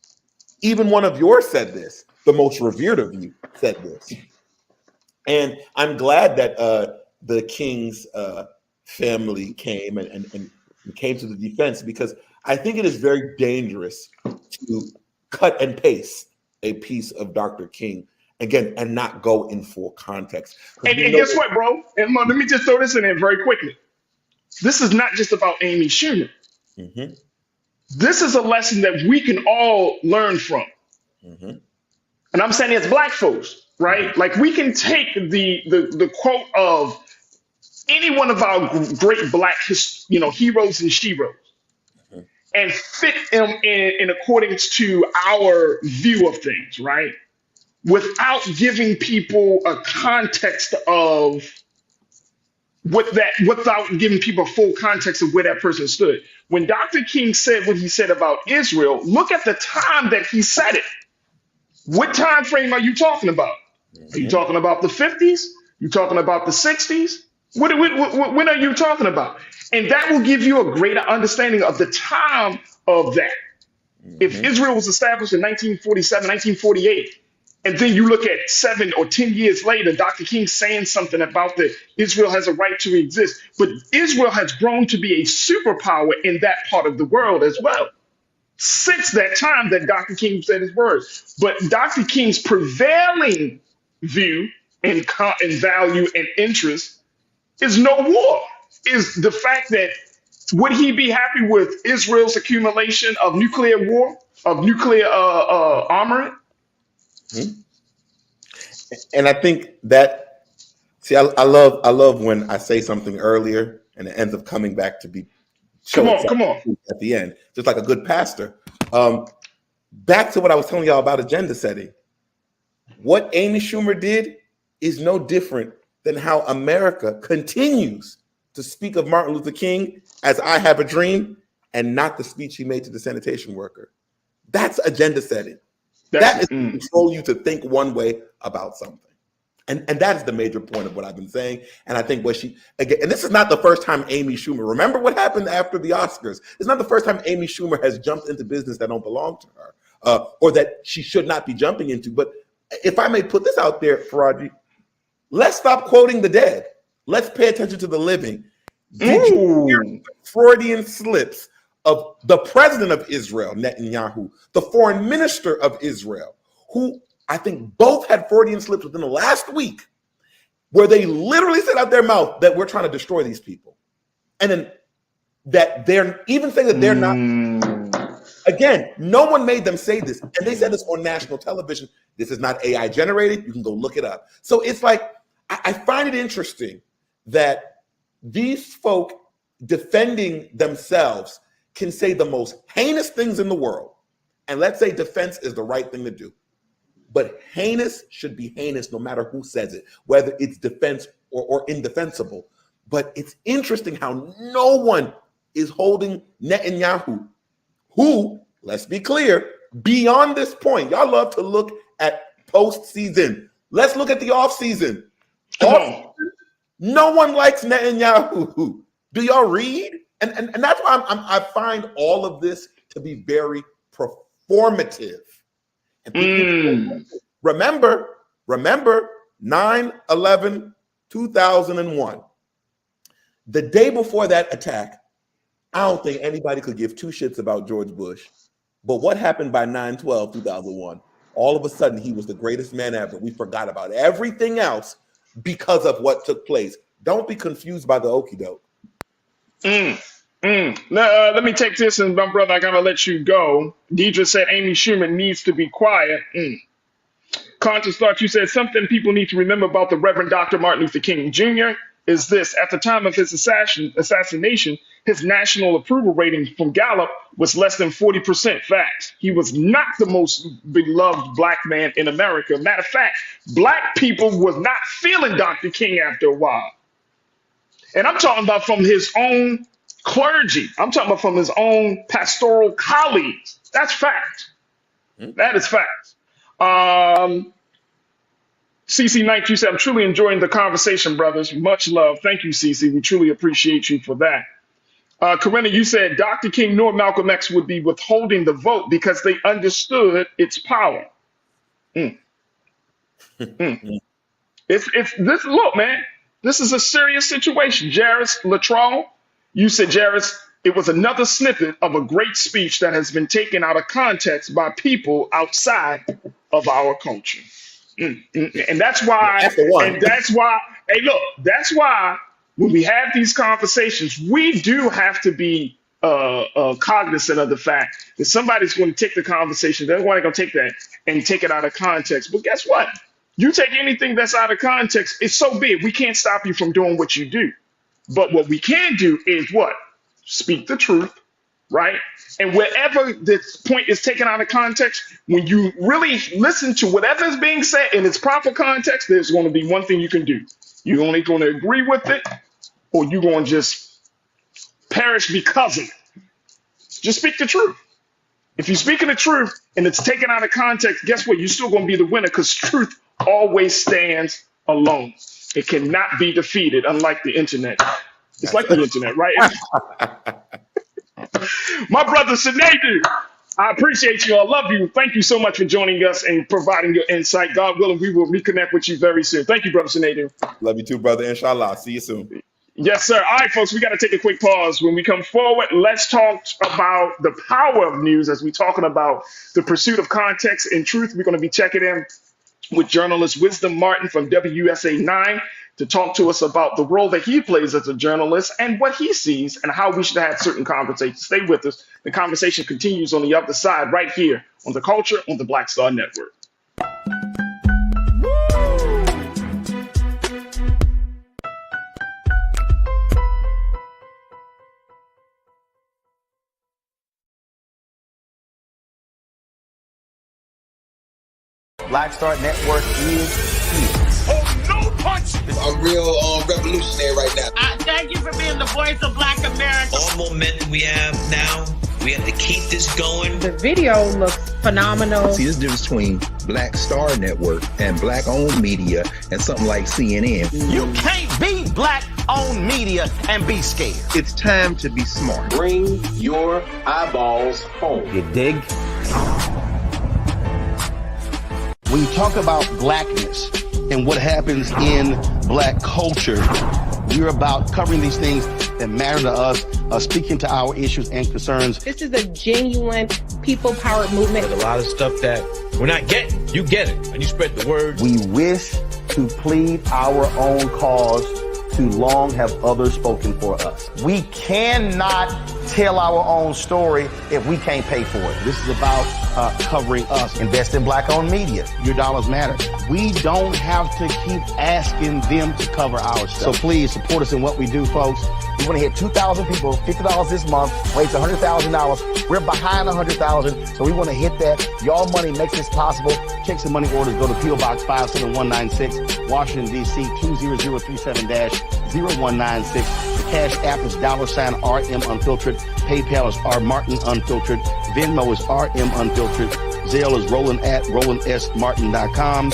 said this. The most revered of you said this. And I'm glad that the King's family came and came to the defense, because I think it is very dangerous to cut and paste a piece of Dr. King again and not go in full context.
And guess what, bro? And let me just throw this in there very quickly. This is not just about Amy Schumer.
Mm-hmm.
This is a lesson that we can all learn from.
Mm-hmm.
And I'm saying as black folks, right? Like we can take the quote of any one of our great black heroes and sheroes and fit them in accordance to our view of things, right? Without giving people a context of without giving people full context of where that person stood. When Dr. King said what he said about Israel, look at the time that he said it. What time frame are you talking about? Are you talking about the 50s? You talking about the 60s? When are you talking about? And that will give you a greater understanding of the time of that. If Israel was established in 1947, 1948, and then you look at 7 or 10 years later, Dr. King saying something about that Israel has a right to exist. But Israel has grown to be a superpower in that part of the world as well. Since that time that Dr. King said his words. But Dr. King's prevailing view and value and interest is no war. Is the fact that would he be happy with Israel's accumulation of nuclear war, of nuclear armament?
And I think that, see, I love when I say something earlier and it ends up coming back to be
come on
at the end, just like a good pastor. Back to what I was telling y'all about agenda setting. What Amy Schumer did is no different than how America continues to speak of Martin Luther King as I have a dream and not the speech he made to the sanitation worker. That's agenda setting. That is to control you to think one way about something. And that is the major point of what I've been saying. And I think what she, again, and this is not the first time Amy Schumer, remember what happened after the Oscars. It's not the first time Amy Schumer has jumped into business that don't belong to her or that she should not be jumping into. But if I may put this out there, Farajii, let's stop quoting the dead. Let's pay attention to the living. Did you hear the Freudian slips of the president of Israel, Netanyahu, the foreign minister of Israel, who I think both had Freudian slips within the last week, where they literally said out their mouth that we're trying to destroy these people. And then that they're even saying that they're not. Again, no one made them say this. And they said this on national television. This is not AI generated. You can go look it up. So it's like, I find it interesting that these folk defending themselves can say the most heinous things in the world. And let's say defense is the right thing to do. But heinous should be heinous no matter who says it, whether it's defense or indefensible. But it's interesting how no one is holding Netanyahu, who, let's be clear, beyond this point, y'all love to look at postseason. Let's look at the offseason. No one likes Netanyahu. Do y'all read? And that's why I find all of this to be very performative. And remember 9/11/2001. The day before that attack, I don't think anybody could give two shits about George Bush. But what happened by 9/12/2001? All of a sudden, he was the greatest man ever. We forgot about everything else because of what took place. Don't be confused by the okie doke.
Now, let me take this, and my brother, I gotta let you go. Deidre said Amy Schumer needs to be quiet. Conscious thought, you said something people need to remember about the Reverend Dr. Martin Luther King Jr. is this: at the time of his assassination, his national approval rating from Gallup was less than 40%. Facts. He was not the most beloved black man in America. Matter of fact, black people was not feeling Dr. King after a while. And I'm talking about from his own clergy. I'm talking about from his own pastoral colleagues. That's fact. That is fact. CC Knight, you said, I'm truly enjoying the conversation, brothers. Much love. Thank you, CC. We truly appreciate you for that. Corinna, you said Dr. King nor Malcolm X would be withholding the vote because they understood its power. It's this. Look, man, this is a serious situation. Jairus Latrell, you said, Jairus, it was another snippet of a great speech that has been taken out of context by people outside of our culture. And that's why, hey, look, that's why when we have these conversations, we do have to be cognizant of the fact that somebody's going to take the conversation. They're going to take that and take it out of context. But guess what? You take anything that's out of context, it's so big. We can't stop you from doing what you do. But what we can do is what? Speak the truth, right? And wherever this point is taken out of context, when you really listen to whatever is being said in its proper context, there's going to be one thing you can do. You're only going to agree with it, or you're going to just perish because of it. Just speak the truth. If you're speaking the truth and it's taken out of context, guess what? You're still going to be the winner because truth always stands alone. It cannot be defeated, unlike the internet. It's like the internet, right? My brother Sinedu, I appreciate you. I love you. Thank you so much for joining us and providing your insight. God willing, we will reconnect with you very soon. Thank you, brother Sinedu.
Love you too, brother. Inshallah. See you soon.
Yes, sir. All right, folks, we got to take a quick pause. When we come forward, let's talk about the power of news as we're talking about the pursuit of context and truth. We're going to be checking in with journalist Wisdom Martin from WUSA 9 to talk to us about the role that he plays as a journalist and what he sees and how we should have certain conversations. Stay with us. The conversation continues on the other side right here on The Culture on the Black Star Network.
Black Star Network is here.
Oh, no punch! I'm real revolutionary right now.
Thank you for being the voice of Black America.
All momentum we have now, we have to keep this going.
The video looks phenomenal.
See, there's a difference between Black Star Network and black-owned media and something like CNN.
You can't be black-owned media and be scared.
It's time to be smart.
Bring your eyeballs home. You dig? When you talk about blackness and what happens in black culture, we're about covering these things that matter to us, speaking to our issues and concerns.
This is a genuine people-powered movement.
There's a lot of stuff that we're not getting. You get it, and you spread the word.
We wish to plead our own cause. Too long have others spoken for us. We cannot tell our own story if we can't pay for it. This is about covering us. Invest in black-owned media. Your dollars matter. We don't have to keep asking them to cover our stuff. So please support us in what we do, folks. We want to hit 2,000 people, $50 this month, raise $100,000. We're behind 100,000, so we want to hit that. Y'all money makes this possible. Checks and money orders go to P.O. Box 57196, Washington, D.C. 20037-0196. The Cash App is $RM Unfiltered. PayPal is R Martin Unfiltered. Venmo is RM Unfiltered. Zelle is Roland at RolandSMartin.com.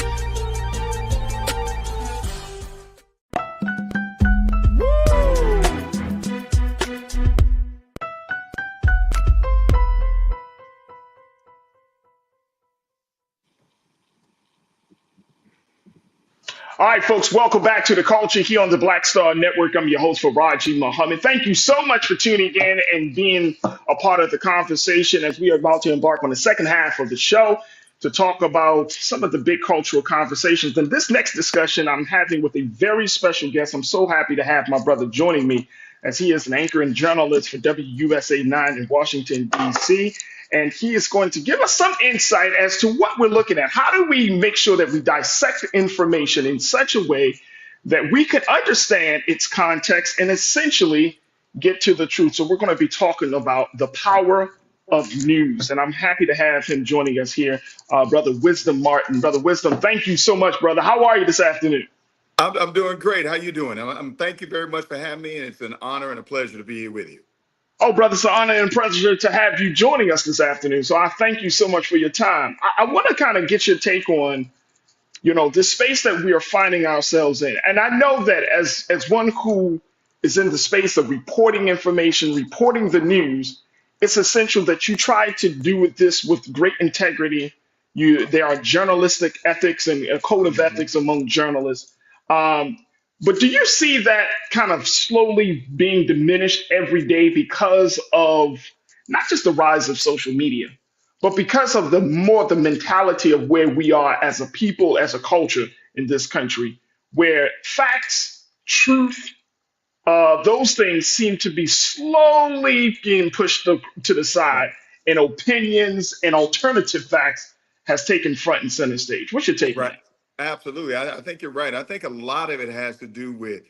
All right, folks, welcome back to The Culture here on the Black Star Network. I'm your host, Farajii Muhammad. Thank you so much for tuning in and being a part of the conversation as we are about to embark on the second half of the show to talk about some of the big cultural conversations. And this next discussion I'm having with a very special guest. I'm so happy to have my brother joining me as he is an anchor and journalist for WUSA 9 in Washington, D.C., and he is going to give us some insight as to what we're looking at. How do we make sure that we dissect information in such a way that we can understand its context and essentially get to the truth? So we're going to be talking about the power of news. And I'm happy to have him joining us here, Brother Wisdom Martin. Brother Wisdom, thank you so much, brother. How are you this afternoon?
I'm doing great. How you doing? Thank you very much for having me, and it's an honor and a pleasure to be here with you.
Oh, brother, it's an honor and pleasure to have you joining us this afternoon. So I thank you so much for your time. I want to kind of get your take on, this space that we are finding ourselves in. And I know that as one who is in the space of reporting information, reporting the news, it's essential that you try to do this with great integrity. There are journalistic ethics and a code of ethics among journalists. But do you see that kind of slowly being diminished every day because of not just the rise of social media, but because of the mentality of where we are as a people, as a culture in this country, where facts, truth, those things seem to be slowly being pushed to the side, and opinions and alternative facts has taken front and center stage. What's your take on
Right.
that?
Absolutely. I think you're right. I think a lot of it has to do with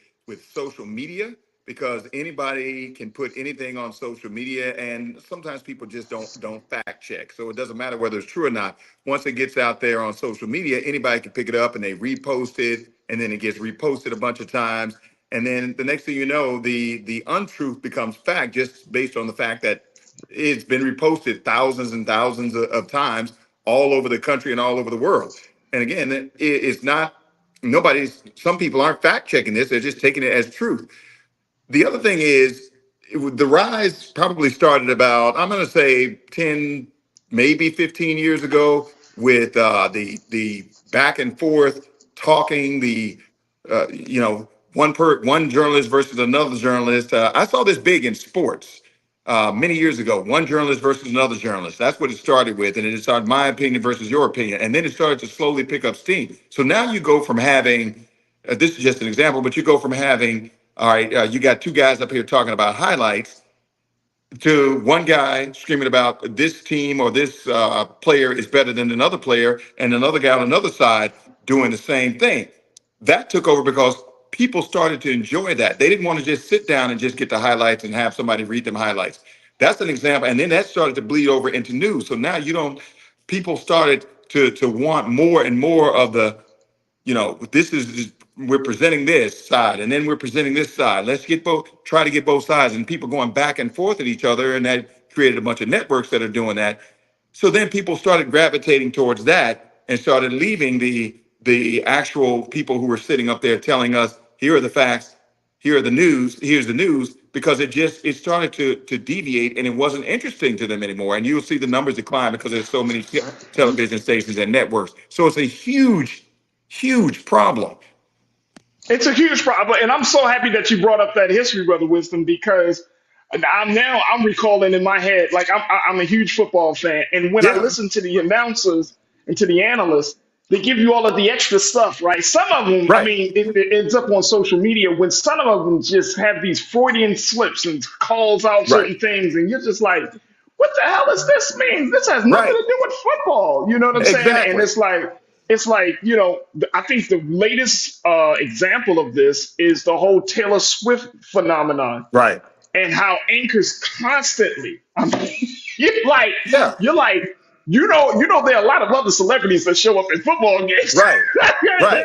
social media because anybody can put anything on social media and sometimes people just don't fact check. So it doesn't matter whether it's true or not. Once it gets out there on social media, anybody can pick it up and they repost it and then it gets reposted a bunch of times. And then the next thing you know, the untruth becomes fact just based on the fact that it's been reposted thousands and thousands of times all over the country and all over the world. And again, it's not some people aren't fact checking this, they're just taking it as truth. The other thing is the rise probably started about, I'm going to say 10, maybe 15 years ago with the back and forth talking, one journalist versus another journalist. I saw this big in sports many years ago, one journalist versus another journalist. That's what it started with. And it started my opinion versus your opinion. And then it started to slowly pick up steam. So now you go from having, this is just an example, but you go from having, all right, you got two guys up here talking about highlights to one guy screaming about this team or this player is better than another player, and another guy on another side doing the same thing. That took over because people started to enjoy that. They didn't want to just sit down and just get the highlights and have somebody read them highlights. That's an example. And then that started to bleed over into news. So now people started to want more and more of the, we're presenting this side and then we're presenting this side. Let's try to get both sides, and people going back and forth at each other. And that created a bunch of networks that are doing that. So then people started gravitating towards that and started leaving the actual people who were sitting up there telling us, here are the facts, here's the news, because it started to deviate and it wasn't interesting to them anymore. And you'll see the numbers decline because there's so many television stations and networks. So it's a huge, huge problem.
It's a huge problem, and I'm so happy that you brought up that history, Brother Wisdom, because I'm recalling in my head, like I'm a huge football fan, and when I listen to the announcers and to the analysts, they give you all of the extra stuff, right? Some of them, I mean, it ends up on social media when some of them just have these Freudian slips and calls out certain things, and you're just like, what the hell does this mean? This has nothing to do with football. You know what I'm saying? And it's like, I think the latest example of this is the whole Taylor Swift phenomenon.
Right.
And how anchors constantly, I mean, you're like, there are a lot of other celebrities that show up in football games.
Right. Right.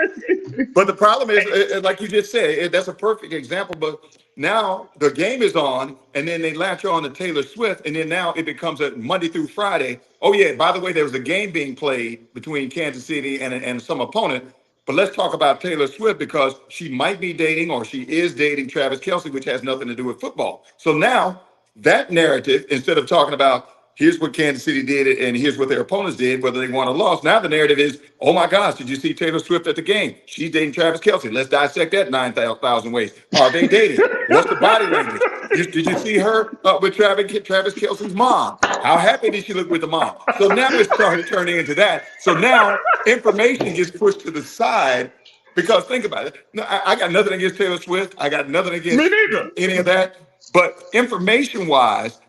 But the problem is, like you just said, that's a perfect example. But now the game is on, and then they latch on to Taylor Swift, and then now it becomes a Monday through Friday. Oh, yeah, by the way, there was a game being played between Kansas City and some opponent. But let's talk about Taylor Swift because she might be dating or she is dating Travis Kelce, which has nothing to do with football. So now that narrative, instead of talking about here's what Kansas City did and here's what their opponents did, whether they won or lost. Now the narrative is, oh my gosh, did you see Taylor Swift at the game? She's dating Travis Kelce. Let's dissect that 9,000 ways. Are they dating? What's the body language? Did you see her with Travis Kelce's mom? How happy did she look with the mom? So now it's starting turning into that. So now information gets pushed to the side because think about it. No, I got nothing against Taylor Swift. I got nothing against any of that. But information-wise,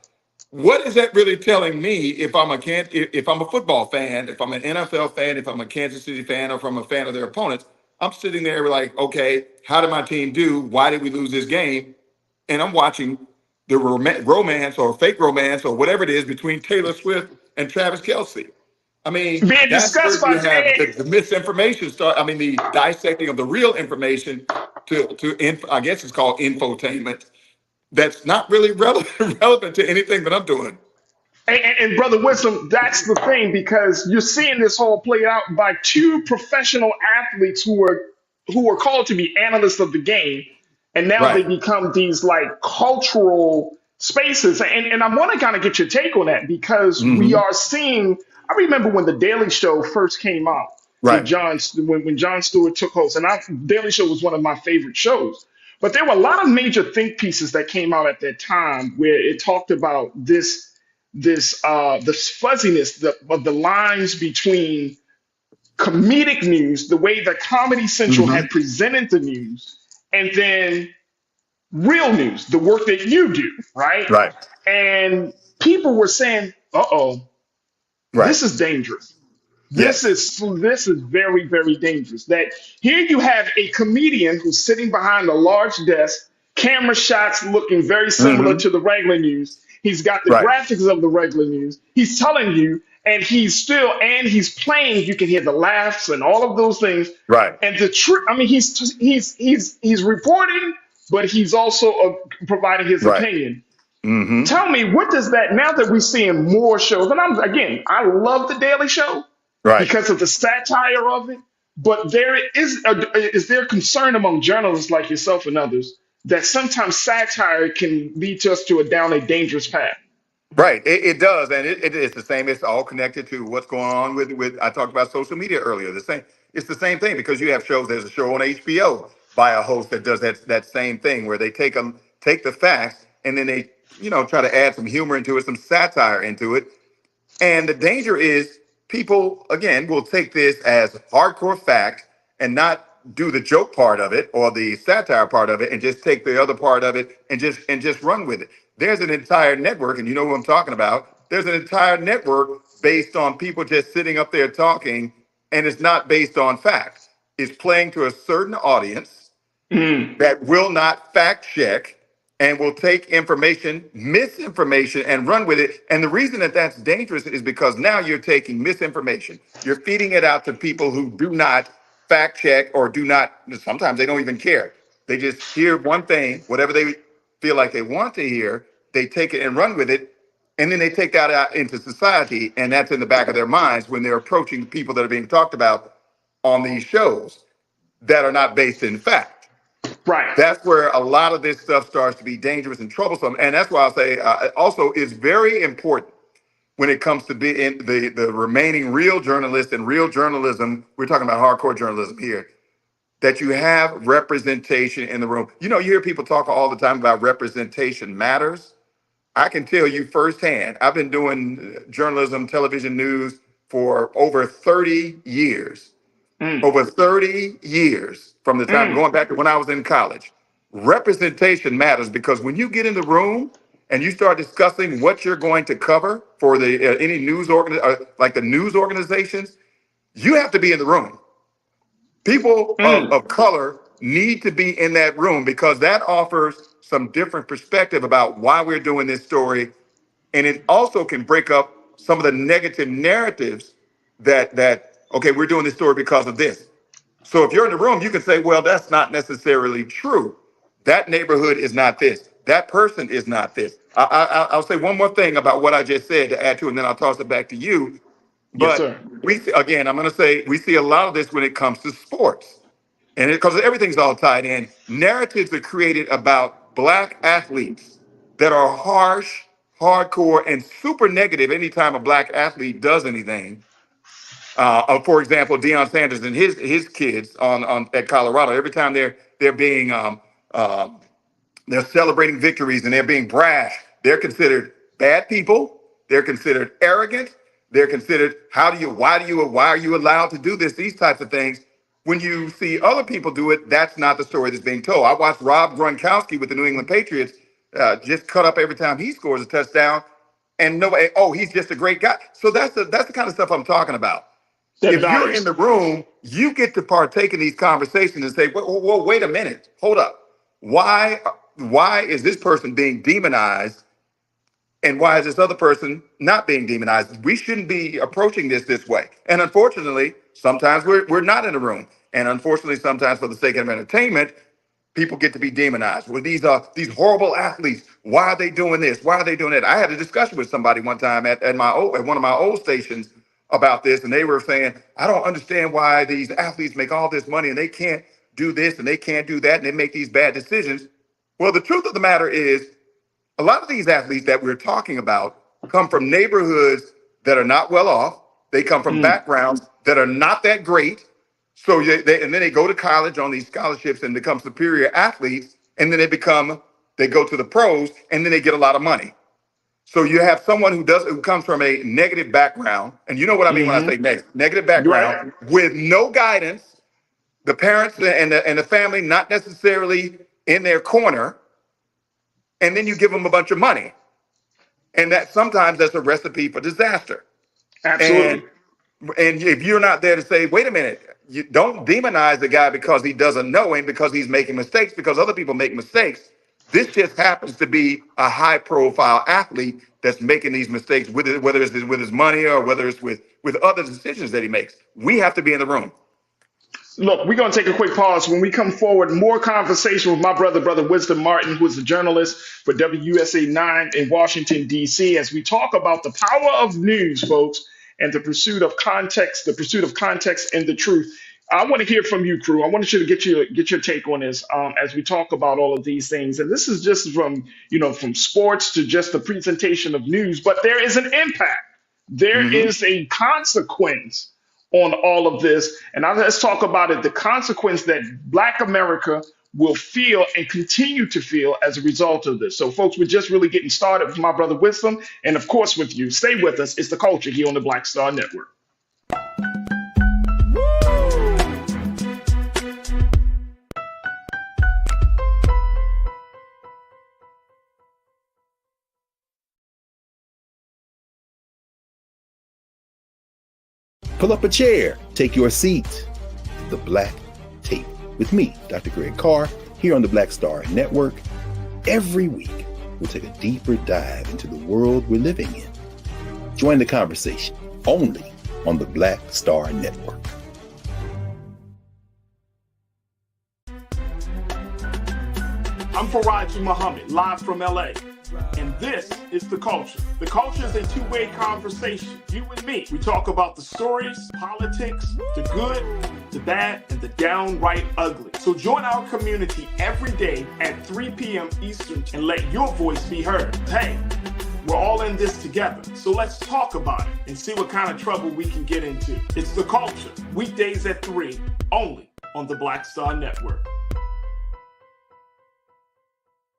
what is that really telling me if I'm a football fan, if I'm an NFL fan, if I'm a Kansas City fan, or if I'm a fan of their opponents? I'm sitting there like, okay, how did my team do? Why did we lose this game? And I'm watching the romance or fake romance or whatever it is between Taylor Swift and Travis Kelce. I mean,
being discussed by
the misinformation the dissecting of the real information I guess it's called infotainment. That's not really relevant to anything that I'm doing.
And Brother Wisdom, that's the thing, because you're seeing this whole play out by two professional athletes who are called to be analysts of the game, and now they become these like cultural spaces. And I want to kind of get your take on that because we are seeing. I remember when the Daily Show first came out, when Jon Stewart took host, and Daily Show was one of my favorite shows. But there were a lot of major think pieces that came out at that time where it talked about this fuzziness of the lines between comedic news, the way that Comedy Central had presented the news, and then real news, the work that you do, right?
Right.
And people were saying, "Uh-oh,
Right.
this is dangerous. This
Yes.
is very, very dangerous." That here you have a comedian who's sitting behind a large desk, camera shots looking very similar
Mm-hmm.
to the regular news. He's got the
Right.
graphics of the regular news. He's telling you, and he's playing. You can hear the laughs and all of those things.
Right.
And the truth, I mean, he's reporting, but he's also providing his
Right.
opinion.
Mm-hmm.
Tell me, what does that, now that we're seeing more shows, and I love the Daily Show
Right.
because of the satire of it, but is there concern among journalists like yourself and others that sometimes satire can lead us down a dangerous path?
Right, it does, and it's the same. It's all connected to what's going on with. I talked about social media earlier. The same. It's the same thing because you have shows. There's a show on HBO by a host that does that same thing where they take the facts and then they try to add some humor into it, some satire into it. And the danger is people, again, will take this as hardcore fact and not do the joke part of it or the satire part of it and just take the other part of it and just run with it. There's an entire network, and you know what I'm talking about. There's an entire network based on people just sitting up there talking, and it's not based on facts. It's playing to a certain audience that will not fact check and will take information, misinformation, and run with it. And the reason that that's dangerous is because now you're taking misinformation. You're feeding it out to people who do not fact check or do not, sometimes they don't even care. They just hear one thing, whatever they feel like they want to hear, they take it and run with it. And then they take that out into society. And that's in the back of their minds when they're approaching people that are being talked about on these shows that are not based in fact.
Right.
That's where a lot of this stuff starts to be dangerous and troublesome. And that's why I'll say also it's very important when it comes to being the remaining real journalists and real journalism. We're talking about hardcore journalism here, that you have representation in the room. You hear people talk all the time about representation matters. I can tell you firsthand, I've been doing journalism, television news for over 30 years. Over 30 years from the time going back to when I was in college. Representation matters because when you get in the room and you start discussing what you're going to cover for the any news like the news organizations, you have to be in the room. People of color need to be in that room because that offers some different perspective about why we're doing this story. And it also can break up some of the negative narratives that okay, we're doing this story because of this. So if you're in the room, you can say, well, that's not necessarily true. That neighborhood is not this. That person is not this. I'll say one more thing about what I just said to add to it, and then I'll toss it back to you.
Yes,
But
sir.
again, I'm going to say we see a lot of this when it comes to sports. And because everything's all tied in, narratives are created about Black athletes that are harsh, hardcore, and super negative anytime a Black athlete does anything. For example, Deion Sanders and his kids on at Colorado. Every time they're being they're celebrating victories and they're being brash, they're considered bad people. They're considered arrogant. They're considered why are you allowed to do this? These types of things. When you see other people do it, that's not the story that's being told. I watched Rob Gronkowski with the New England Patriots just cut up every time he scores a touchdown, and nobody. Oh, he's just a great guy. So that's the kind of stuff I'm talking about. If you're in the room, you get to partake in these conversations and say, well, wait a minute, hold up. Why is this person being demonized and why is this other person not being demonized? We shouldn't be approaching this way. And unfortunately, sometimes we're not in the room. And unfortunately, sometimes for the sake of entertainment, people get to be demonized. Well, these horrible athletes. Why are they doing this? Why are they doing that? I had a discussion with somebody one time at one of my old stations about this, and they were saying, I don't understand why these athletes make all this money and they can't do this and they can't do that and they make these bad decisions. Well, the truth of the matter is, a lot of these athletes that we're talking about come from neighborhoods that are not well off. They come from backgrounds that are not that great. So and then they go to college on these scholarships and become superior athletes. And then they go to the pros and then they get a lot of money. So you have someone who comes from a negative background. And you know what I mean when I say negative background, with no guidance, the parents and the family not necessarily in their corner. and then you give them a bunch of money. And that sometimes that's a recipe for disaster.
Absolutely.
And if you're not there to say, wait a minute, you don't demonize the guy because he doesn't know and because he's making mistakes, because other people make mistakes. This just happens to be a high profile athlete that's making these mistakes, whether it's with his money or whether it's with other decisions that he makes. We have to be in the room.
Look, we're going to take a quick pause. When we come forward, more conversation with my brother Wisdom Martin, who is a journalist for WUSA 9 in Washington, D.C., as we talk about the power of news, folks, and the pursuit of context and the truth. I want to hear from you, crew. I want you to get your take on this as we talk about all of these things. And this is just from sports to just the presentation of news, but there is an impact. There is a consequence on all of this. And now let's talk about it, the consequence that Black America will feel and continue to feel as a result of this. So, folks, we're just really getting started with my brother Wisdom, and of course with you. Stay with us. It's The Culture here on the Black Star Network.
Pull up a chair, take your seat. The Black Tape with me, Dr. Greg Carr, here on the Black Star Network. Every week, we'll take a deeper dive into the world we're living in. Join the conversation only on the Black Star Network.
I'm Farajii Muhammad, live from LA. And this is The Culture. The Culture is a two-way conversation. You and me. We talk about the stories, politics, the good, the bad, and the downright ugly. So join our community every day at 3 p.m. Eastern and let your voice be heard. Hey, we're all in this together. So let's talk about it and see what kind of trouble we can get into. It's The Culture, weekdays at 3, only on the Black Star Network.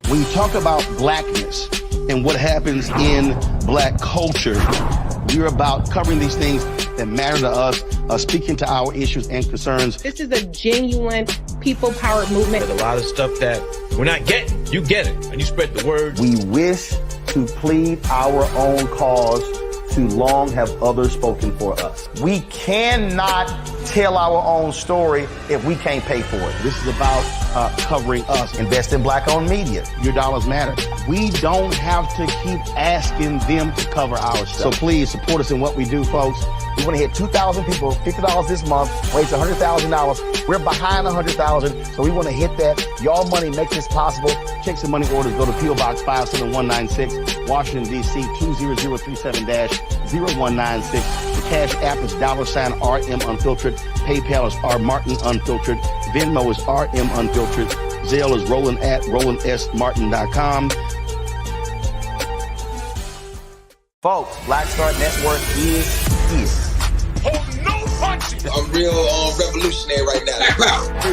When you talk about blackness and what happens in Black culture, we're about covering these things that matter to us, speaking to our issues and concerns.
This is a genuine people-powered movement.
There's a lot of stuff that we're not getting. You get it, and you spread the word.
We wish to plead our own cause. Too long have others spoken for us. We cannot tell our own story if we can't pay for it. This is about covering us. Invest in Black-owned media. Your dollars matter. We don't have to keep asking them to cover our stuff. So please support us in what we do, folks. We want to hit 2,000 people, $50 this month, raise $100,000. We're behind 100,000, so we want to hit that. Y'all money makes this possible. Checks and money orders go to P.O. Box 57196, Washington, D.C. 20037-0196. The Cash App is $RM Unfiltered. PayPal is R Martin Unfiltered. Venmo is RM Unfiltered. Zelle is RolandS.Martin.com. Folks, Black Star Network is here.
Oh, no punches! I'm real revolutionary right now.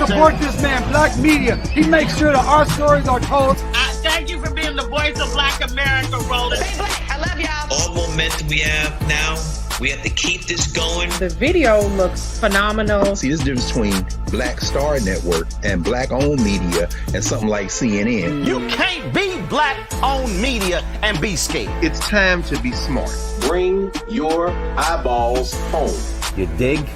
Support this man, Black media. He makes sure that our stories are told.
Thank you for being the voice of Black America, Roland.
I love y'all.
All momentum we have now, we have to keep this going.
The video looks phenomenal.
See, this difference between Black Star Network and Black-owned media and something like CNN.
You can't be Black-owned media and be scared.
It's time to be smart.
Bring your eyeballs home.
You dig?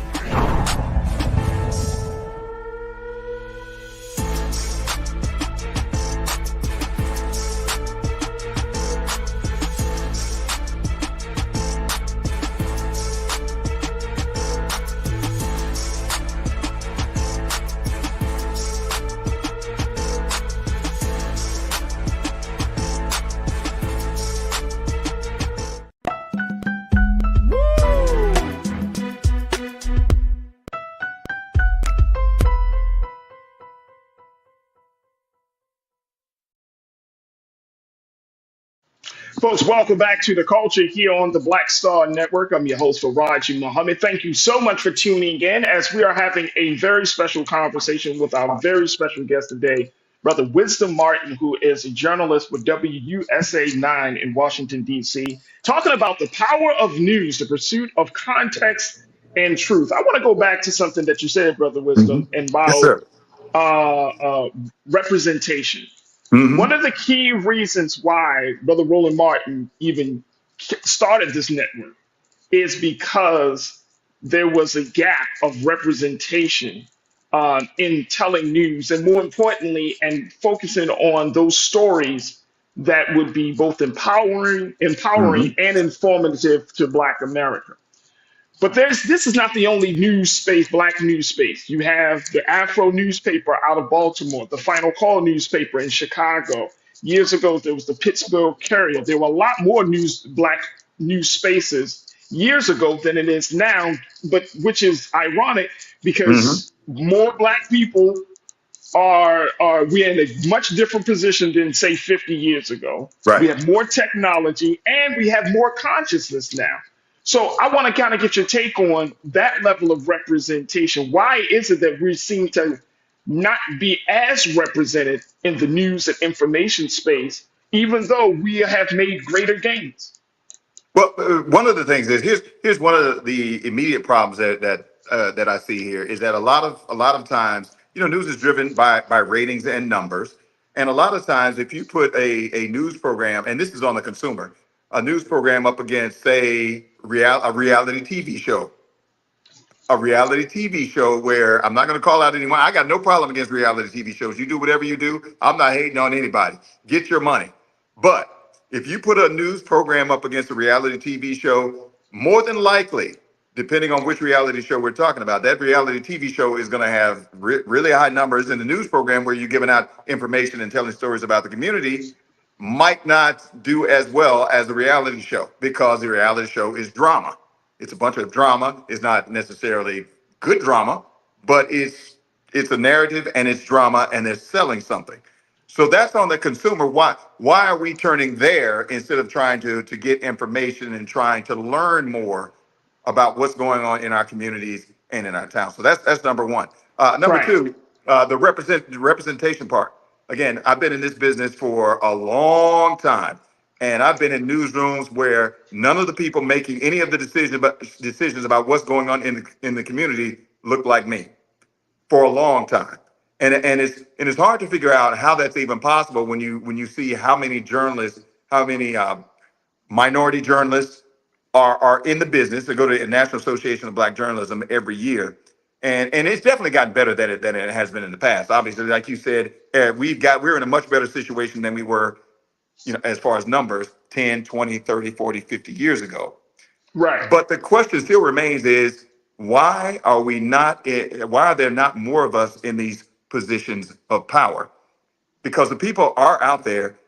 Folks, welcome back to The Culture here on the Black Star Network. I'm your host, Farajii Muhammad. Thank you so much for tuning in as we are having a very special conversation with our very special guest today, Brother Wisdom Martin, who is a journalist with WUSA 9 in Washington, D.C., talking about the power of news, the pursuit of context and truth. I want to go back to something that you said, Brother Wisdom, about representation.
Mm-hmm.
One of the key reasons why Brother Roland Martin even started this network is because there was a gap of representation in telling news, and more importantly, and focusing on those stories that would be both
Mm-hmm.
empowering and informative to Black America. But this is not the only news space, Black news space. You have the Afro newspaper out of Baltimore, the Final Call newspaper in Chicago. Years ago, there was the Pittsburgh Courier. There were a lot more Black news spaces years ago than it is now, but which is ironic
Mm-hmm.
because more Black people are we're in a much different position than say 50 years ago. We
Right.
have more technology and we have more consciousness now. So I want to kind of get your take on that level of representation. Why is it that we seem to not be as represented in the news and information space, even though we have made greater gains?
Well, one of the things is here's one of the immediate problems that I see here is that a lot of times, news is driven by ratings and numbers, and a lot of times if you put a news program, and this is on the consumer, a news program up against say a reality TV show, where I'm not going to call out anyone. I got no problem against reality TV shows. You do whatever you do. I'm not hating on anybody. Get your money. But if you put a news program up against a reality TV show, more than likely, depending on which reality show we're talking about, that reality TV show is going to have really high numbers. And the news program where you're giving out information and telling stories about the community might not do as well as the reality show because the reality show is drama. It's a bunch of drama. It's not necessarily good drama, but it's a narrative and it's drama and they're selling something. So that's on the consumer. Why are we turning there instead of trying to get information and trying to learn more about what's going on in our communities and in our town? So that's number one. Number
Right.
two, the representation part. Again, I've been in this business for a long time. And I've been in newsrooms where none of the people making any of the decisions about what's going on in the community look like me for a long time. And it's hard to figure out how that's even possible when you see how many journalists, how many minority journalists are in the business. They go to the National Association of Black Journalism every year. And it's definitely gotten better than it has been in the past. Obviously, like you said, we're in a much better situation than we were, as far as numbers, 10, 20, 30, 40, 50 years ago.
Right.
But the question still remains is, why are there not more of us in these positions of power? Because the people are out there,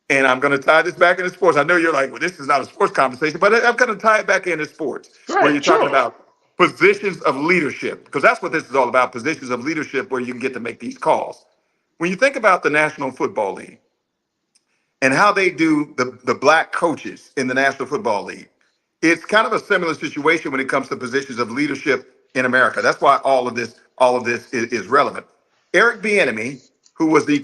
and I'm going to tie this back into sports. I know you're like, well, this is not a sports conversation, but I'm going to tie it back into sports, where you're talking about positions of leadership, because that's what this is all about, positions of leadership where you can get to make these calls. When you think about the National Football League, and how they do the black coaches in the National Football League. It's kind of a similar situation when it comes to positions of leadership in America. That's why all of this is relevant. Eric Bieniemy, who was the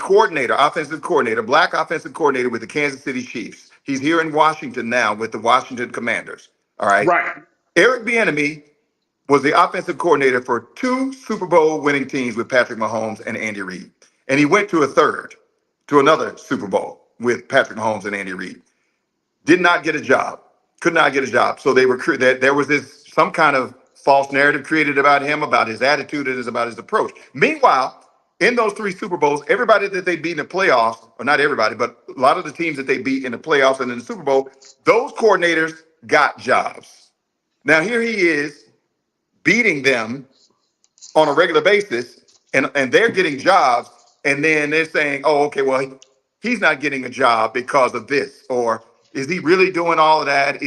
offensive coordinator, black offensive coordinator with the Kansas City Chiefs. He's here in Washington now with the Washington Commanders. All right.
Right.
Eric Bieniemy was the offensive coordinator for 2 Super Bowl winning teams with Patrick Mahomes and Andy Reid. And he went to another Super Bowl with Patrick Mahomes and Andy Reid. Did not get a job. Could not get a job. So there was some kind of false narrative created about him, about his attitude, and about his approach. Meanwhile, in those 3 Super Bowls, everybody that they beat in the playoffs, or not everybody, but a lot of the teams that they beat in the playoffs and in the Super Bowl, those coordinators got jobs. Now here he is beating them on a regular basis, and they're getting jobs, and then they're saying, oh, okay, well, he's not getting a job because of this, or is he really doing all of that?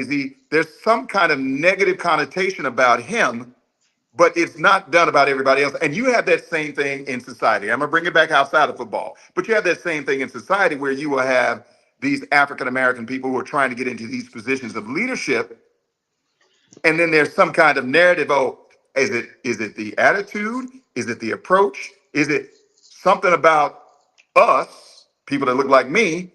There's some kind of negative connotation about him, but it's not done about everybody else. And you have that same thing in society. I'm gonna bring it back outside of football, but you have that same thing in society where you will have these African-American people who are trying to get into these positions of leadership. And then there's some kind of narrative. Oh, is it the attitude? Is it the approach? Is it something about us, people that look like me,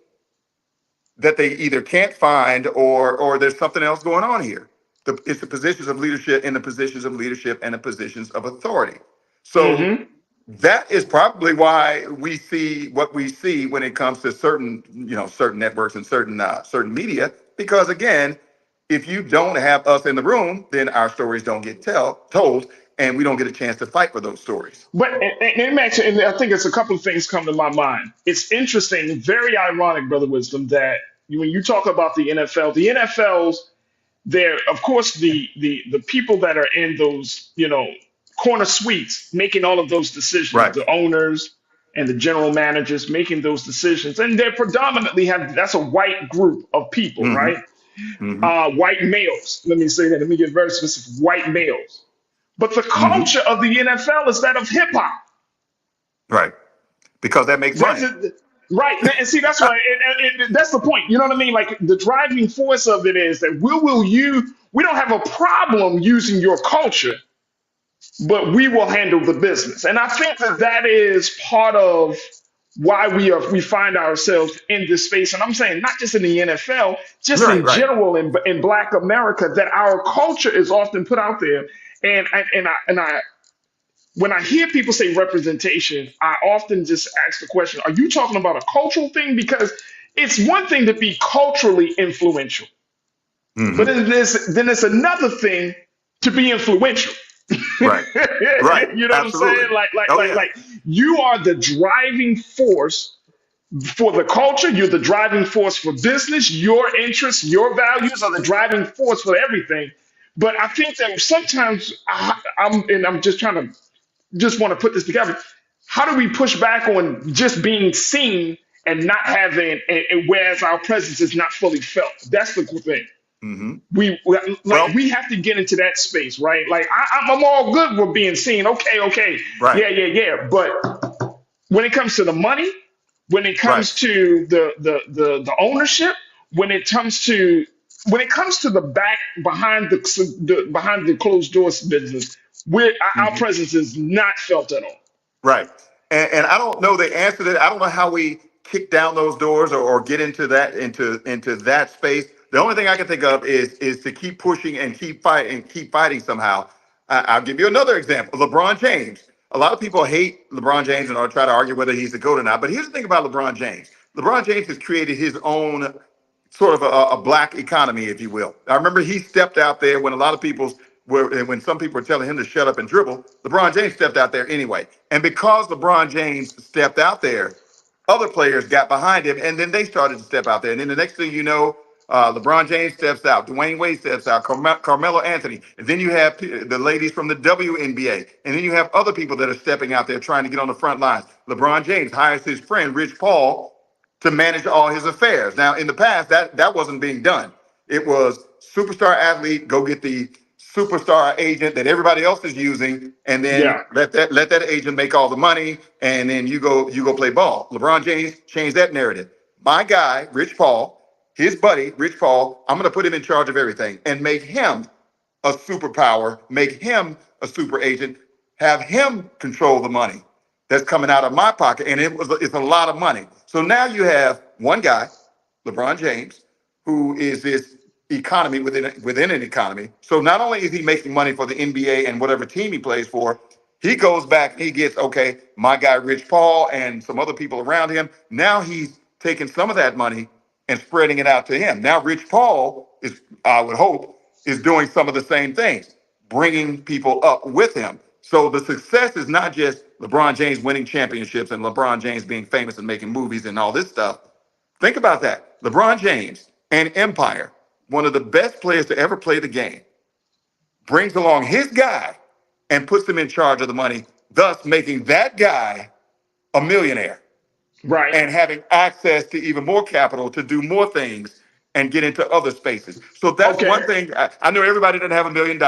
that they either can't find or there's something else going on here? It's the positions of leadership and the positions of leadership and the positions of authority. So that is probably why we see what we see when it comes to certain, certain networks and certain media. Because again, if you don't have us in the room, then our stories don't get told, and we don't get a chance to fight for those stories.
But and I think it's a couple of things come to my mind. It's interesting, very ironic, Brother Wisdom, that when you talk about the NFL's there, of course, the people that are in those, corner suites making all of those decisions,
Right.
the owners and the general managers making those decisions, and they're predominantly that's a white group of people,
Mm-hmm.
right?
Mm-hmm.
White males. Let me say that. Let me get very specific. White males. But the
Mm-hmm.
culture of the NFL is that of hip hop.
Right. Because that makes money.
Right. And see, that's why that's the point. You know what I mean? Like the driving force of it is that we don't have a problem using your culture, but we will handle the business. And I think that is part of why we find ourselves in this space. And I'm saying not just in the NFL, just in general in Black America, that our culture is often put out there. And I when I hear people say representation, I often just ask the question, are you talking about a cultural thing? Because it's one thing to be culturally influential, but then it's another thing to be influential.
Right. Right.
You know
Absolutely.
what I'm saying? Like you are the driving force for the culture. You're the driving force for business. Your interests, your values are the driving force for everything. But I think that sometimes I'm just want to put this together. How do we push back on just being seen and not having, and whereas our presence is not fully felt? That's the thing.
Mm-hmm.
We have to get into that space, right? Like I'm all good with being seen. Okay.
Right.
Yeah. But when it comes to the money, when it comes to the ownership, when it comes to the behind the closed doors business, our presence is not felt at all.
Right. And I don't know the answer to that. I don't know how we kick down those doors or get into that space. The only thing I can think of is to keep pushing and keep fighting somehow. I'll give you another example. LeBron James. A lot of people hate LeBron James and or try to argue whether he's the GOAT or not. But here's the thing about LeBron James. LeBron James has created his own sort of a black economy, if you will. I remember he stepped out there when when some people were telling him to shut up and dribble. LeBron James stepped out there anyway. And because LeBron James stepped out there, other players got behind him, and then they started to step out there. And then the next thing you know, LeBron James steps out, Dwayne Wade steps out, Carmelo Anthony. And then you have the ladies from the WNBA. And then you have other people that are stepping out there trying to get on the front lines. LeBron James hires his friend, Rich Paul, to manage all his affairs. Now, in the past, that wasn't being done. It was superstar athlete, go get the superstar agent that everybody else is using, and then let that agent make all the money, and then you go play ball. LeBron James changed that narrative. My guy, Rich Paul, his buddy, Rich Paul, I'm going to put him in charge of everything and make him a superpower, make him a super agent, have him control the money that's coming out of my pocket, and it's a lot of money. So now you have one guy, LeBron James, who is this economy within an economy. So not only is he making money for the NBA and whatever team he plays for, he goes back and he gets, okay, my guy Rich Paul and some other people around him. Now he's taking some of that money and spreading it out to him. Now Rich Paul is, I would hope, is doing some of the same things, bringing people up with him. So the success is not just LeBron James winning championships and LeBron James being famous and making movies and all this stuff. Think about that. LeBron James and Empire, one of the best players to ever play the game, brings along his guy and puts him in charge of the money, thus making that guy a millionaire.
Right.
And having access to even more capital to do more things and get into other spaces. So that's one thing. I know everybody doesn't have $1 million.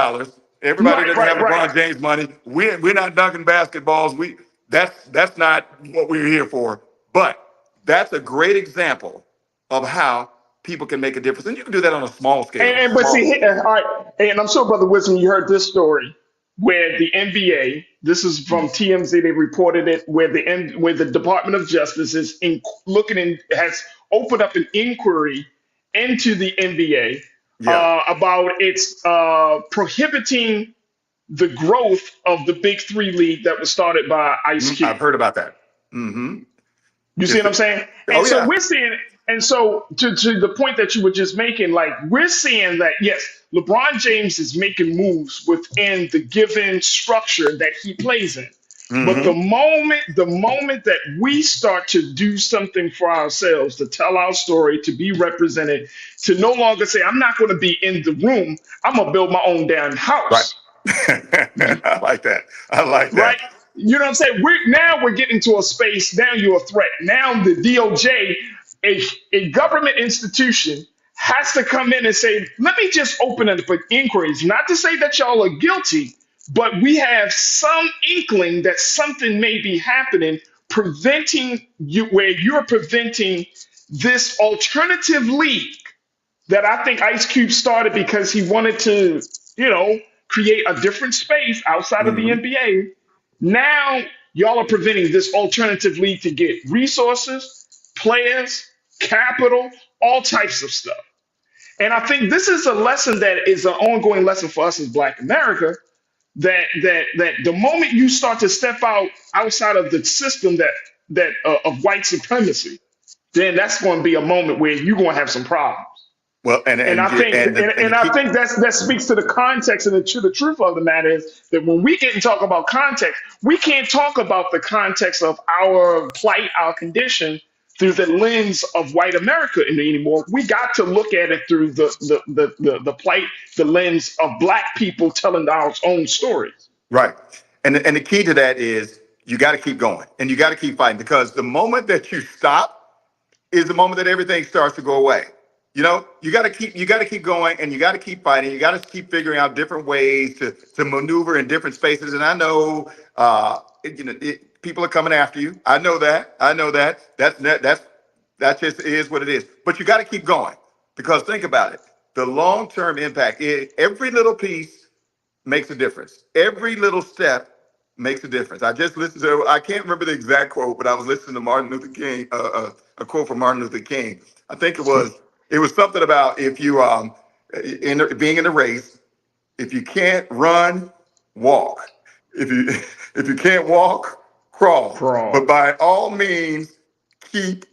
Everybody doesn't have LeBron James money. We're not dunking basketballs. That's not what we're here for. But that's a great example of how people can make a difference, and you can do that on a small scale.
But see, all right, and I'm sure, Brother Wisdom, you heard this story where the NBA. This is from TMZ. They reported it where the Department of Justice is has opened up an inquiry into the NBA about its prohibiting the growth of the Big Three League that was started by Ice Cube.
I've heard about that. Mm-hmm.
You see what I'm saying? And so we're seeing, and so to the point that you were just making, like we're seeing that, yes, LeBron James is making moves within the given structure that he plays in. Mm-hmm. But the moment that we start to do something for ourselves, to tell our story, to be represented, to no longer say, I'm not going to be in the room, I'm going to build my own damn house.
Right. I like that.
Right? You know what I'm saying? We're getting to a space, now you're a threat. Now the DOJ, a government institution, has to come in and say, let me just open up inquiries. Not to say that y'all are guilty, but we have some inkling that something may be happening, preventing you, where you're preventing this alternative league that I think Ice Cube started because he wanted to, create a different space outside of the NBA. Now y'all are preventing this alternative league to get resources, players, capital, all types of stuff. And I think this is a lesson that is an ongoing lesson for us as Black America, that the moment you start to step outside of the system that of white supremacy, then that's going to be a moment where you're going to have some problems.
Well, I think
that speaks to the context, and the truth of the matter is that when we get and talk about context, we can't talk about the context of our plight, our condition, through the lens of white America anymore. We got to look at it through the plight, the lens of Black people telling our own stories.
Right, and the key to that is you got to keep going and you got to keep fighting, because the moment that you stop is the moment that everything starts to go away. You got to keep going, and you got to keep fighting. You got to keep figuring out different ways to maneuver in different spaces. And I know, people are coming after you. I know that. That just is what it is. But you got to keep going, because think about it. The long-term impact, every little piece makes a difference. Every little step makes a difference. I just listened to, I can't remember the exact quote, but I was listening to Martin Luther King, a quote from Martin Luther King. I think it was something about if you being in a race, if you can't run, walk. If you can't walk, crawl. But by all means, keep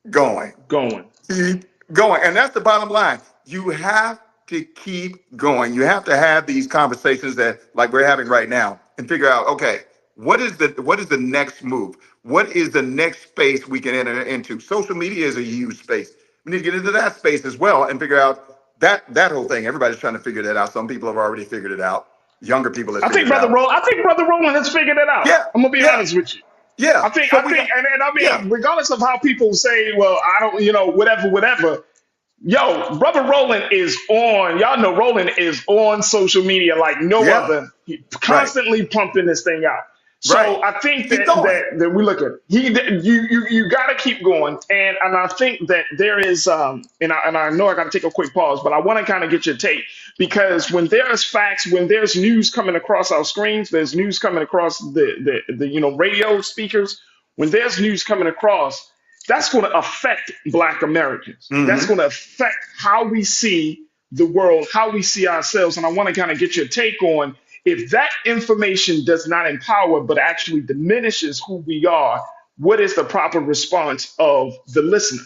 going. Keep going. And that's the bottom line. You have to keep going. You have to have these conversations that like we're having right now and figure out, okay, what is the next move? What is the next space we can enter into? Social media is a huge space. We need to get into that space as well and figure out that whole thing. Everybody's trying to figure that out. Some people have already figured it out. Younger people have figured it out. I think Brother Roland has figured it out. Yeah.
I'm gonna be honest with you.
Yeah.
I think, regardless of how people say, well, I don't, whatever. Yo, Brother Roland is on. Y'all know Roland is on social media like no other. He constantly pumping this thing out. So I think that we look at it. You got to keep going, and I think that there is and I know I got to take a quick pause, but I want to kind of get your take, because when there's facts, when there's news coming across our screens, there's news coming across the radio speakers. When there's news coming across, that's going to affect Black Americans. Mm-hmm. That's going to affect how we see the world, how we see ourselves, and I want to kind of get your take on, if that information does not empower, but actually diminishes who we are, what is the proper response of the listener,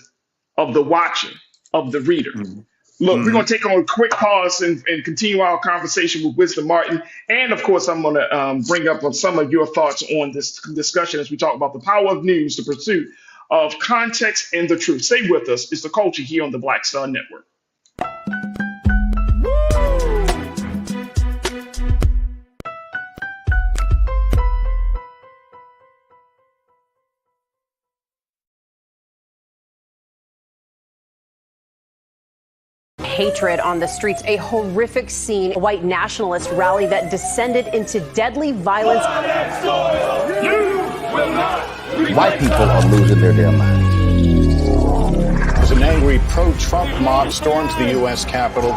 of the watcher, of the reader? Mm-hmm. Look, we're going to take a quick pause and continue our conversation with Wisdom Martin. And of course, I'm going to bring up some of your thoughts on this discussion as we talk about the power of news, the pursuit of context and the truth. Stay with us. It's The Culture here on the Black Star Network.
Hatred on the streets, a horrific scene, a white nationalist rally that descended into deadly violence.
White people are losing their damn minds. an angry pro-Trump mob storms the U.S. Capitol.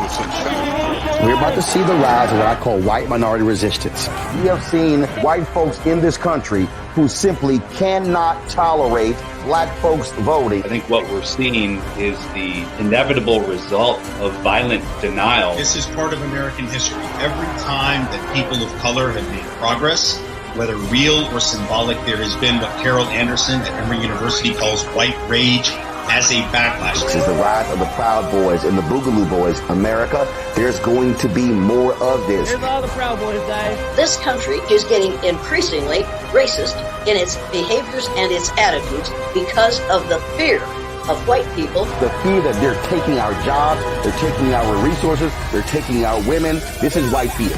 We're about to see the rise of what I call white minority resistance. We have seen white folks in this country who simply cannot tolerate black folks voting.
I think what we're seeing is the inevitable result of violent denial.
This is part of American history. Every time that people of color have made progress, whether real or symbolic, there has been what Carol Anderson at Emory University calls white rage as a backlash.
This is the rise of the Proud Boys and the Boogaloo Boys. America, there's going to be more of this.
Here's all the Proud Boys, guys.
This country is getting increasingly racist in its behaviors and its attitudes because of the fear of white people.
The fear that they're taking our jobs, they're taking our resources, they're taking our women. This is white fear.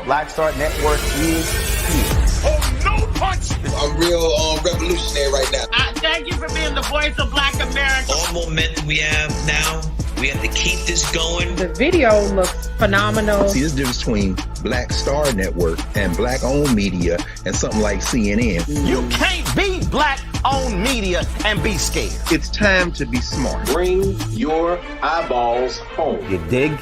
Black Star Network is here.
Oh, no punch! I'm real revolutionary right now.
Thank you for being the voice of Black America.
All momentum we have now, we have to keep this going.
The video looks phenomenal.
See, there's a difference between Black Star Network and black-owned media and something like CNN.
You can't be black-owned media and be scared.
It's time to be smart.
Bring your eyeballs home.
You dig?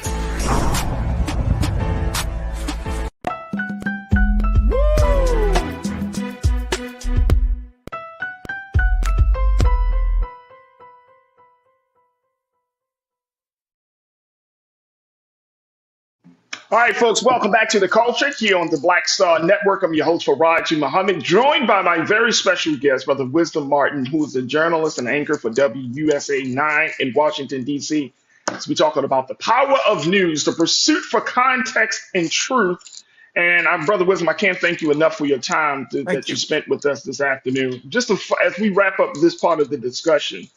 All right, folks, welcome back to The Culture here on the Black Star Network. I'm your host, Farajii Muhammad, joined by my very special guest, Brother Wisdom Martin, who is a journalist and anchor for WUSA 9 in Washington, D.C. So we're talking about the power of news, the pursuit for context and truth. And Brother Wisdom, I can't thank you enough for your time that you spent with us this afternoon. Just as we wrap up this part of the discussion,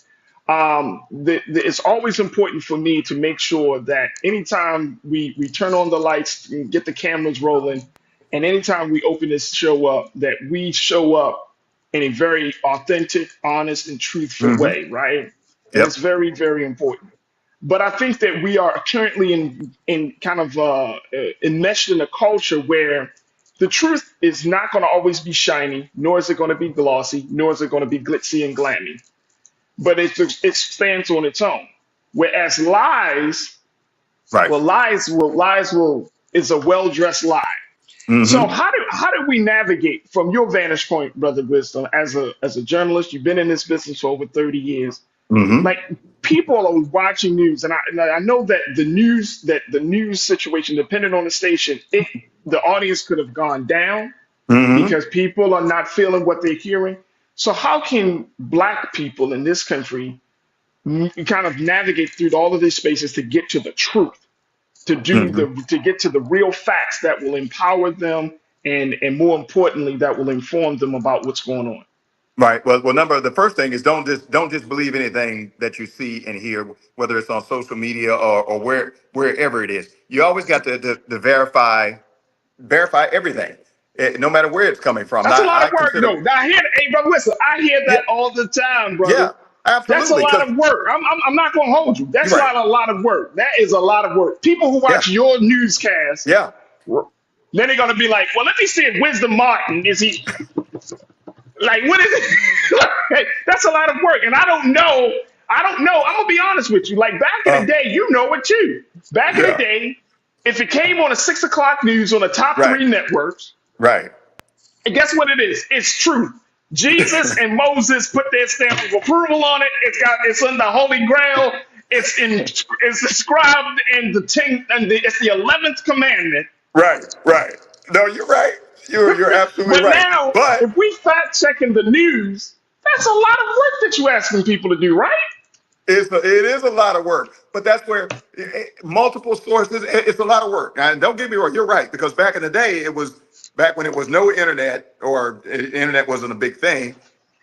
it's always important for me to make sure that anytime we turn on the lights and get the cameras rolling, and anytime we open this show up, that we show up in a very authentic, honest, and truthful way, right? And it's very, very important. But I think that we are currently in kind of enmeshed in a culture where the truth is not going to always be shiny, nor is it going to be glossy, nor is it going to be glitzy and glammy. But it stands on its own. Whereas lies,
right?
Well, lies is a well-dressed lie. Mm-hmm. So how do we navigate from your vantage point, Brother Wisdom, as a journalist? You've been in this business for over 30 years. Mm-hmm. Like, people are watching news, and I know that the news situation, depending on the station, the audience could have gone down because people are not feeling what they're hearing. So how can Black people in this country kind of navigate through all of these spaces to get to the truth, to get to the real facts that will empower them and more importantly, that will inform them about what's going on?
Right. Well, the first thing is don't just believe anything that you see and hear, whether it's on social media or wherever it is. You always got to verify everything. No matter where it's coming from.
That's a lot of work, though. Hey, brother, listen, I hear that all the time, brother.
Yeah, absolutely.
That's a lot of work. I'm not going to hold you. That's not a lot of work. That is a lot of work. People who watch your newscast, then they're going to be like, well, let me see if Wisdom Martin, is he... Like, what is it? That's a lot of work. And I don't know. I'm going to be honest with you. Like, back in the day, you know it, too. Back in the day, if it came on a 6 o'clock news on the top 3 networks,
right.
And guess what it is? It's truth. Jesus and Moses put their stamp of approval on it. It's in the Holy Grail. It's described in it's the 11th commandment.
Right. No, you're right. You're absolutely right.
But if we fact checking the news, that's a lot of work that you're asking people to do, right?
It is a lot of work, but that's where multiple sources. It's a lot of work. And don't get me wrong, you're right, because back in the day, back when it was no internet or internet wasn't a big thing.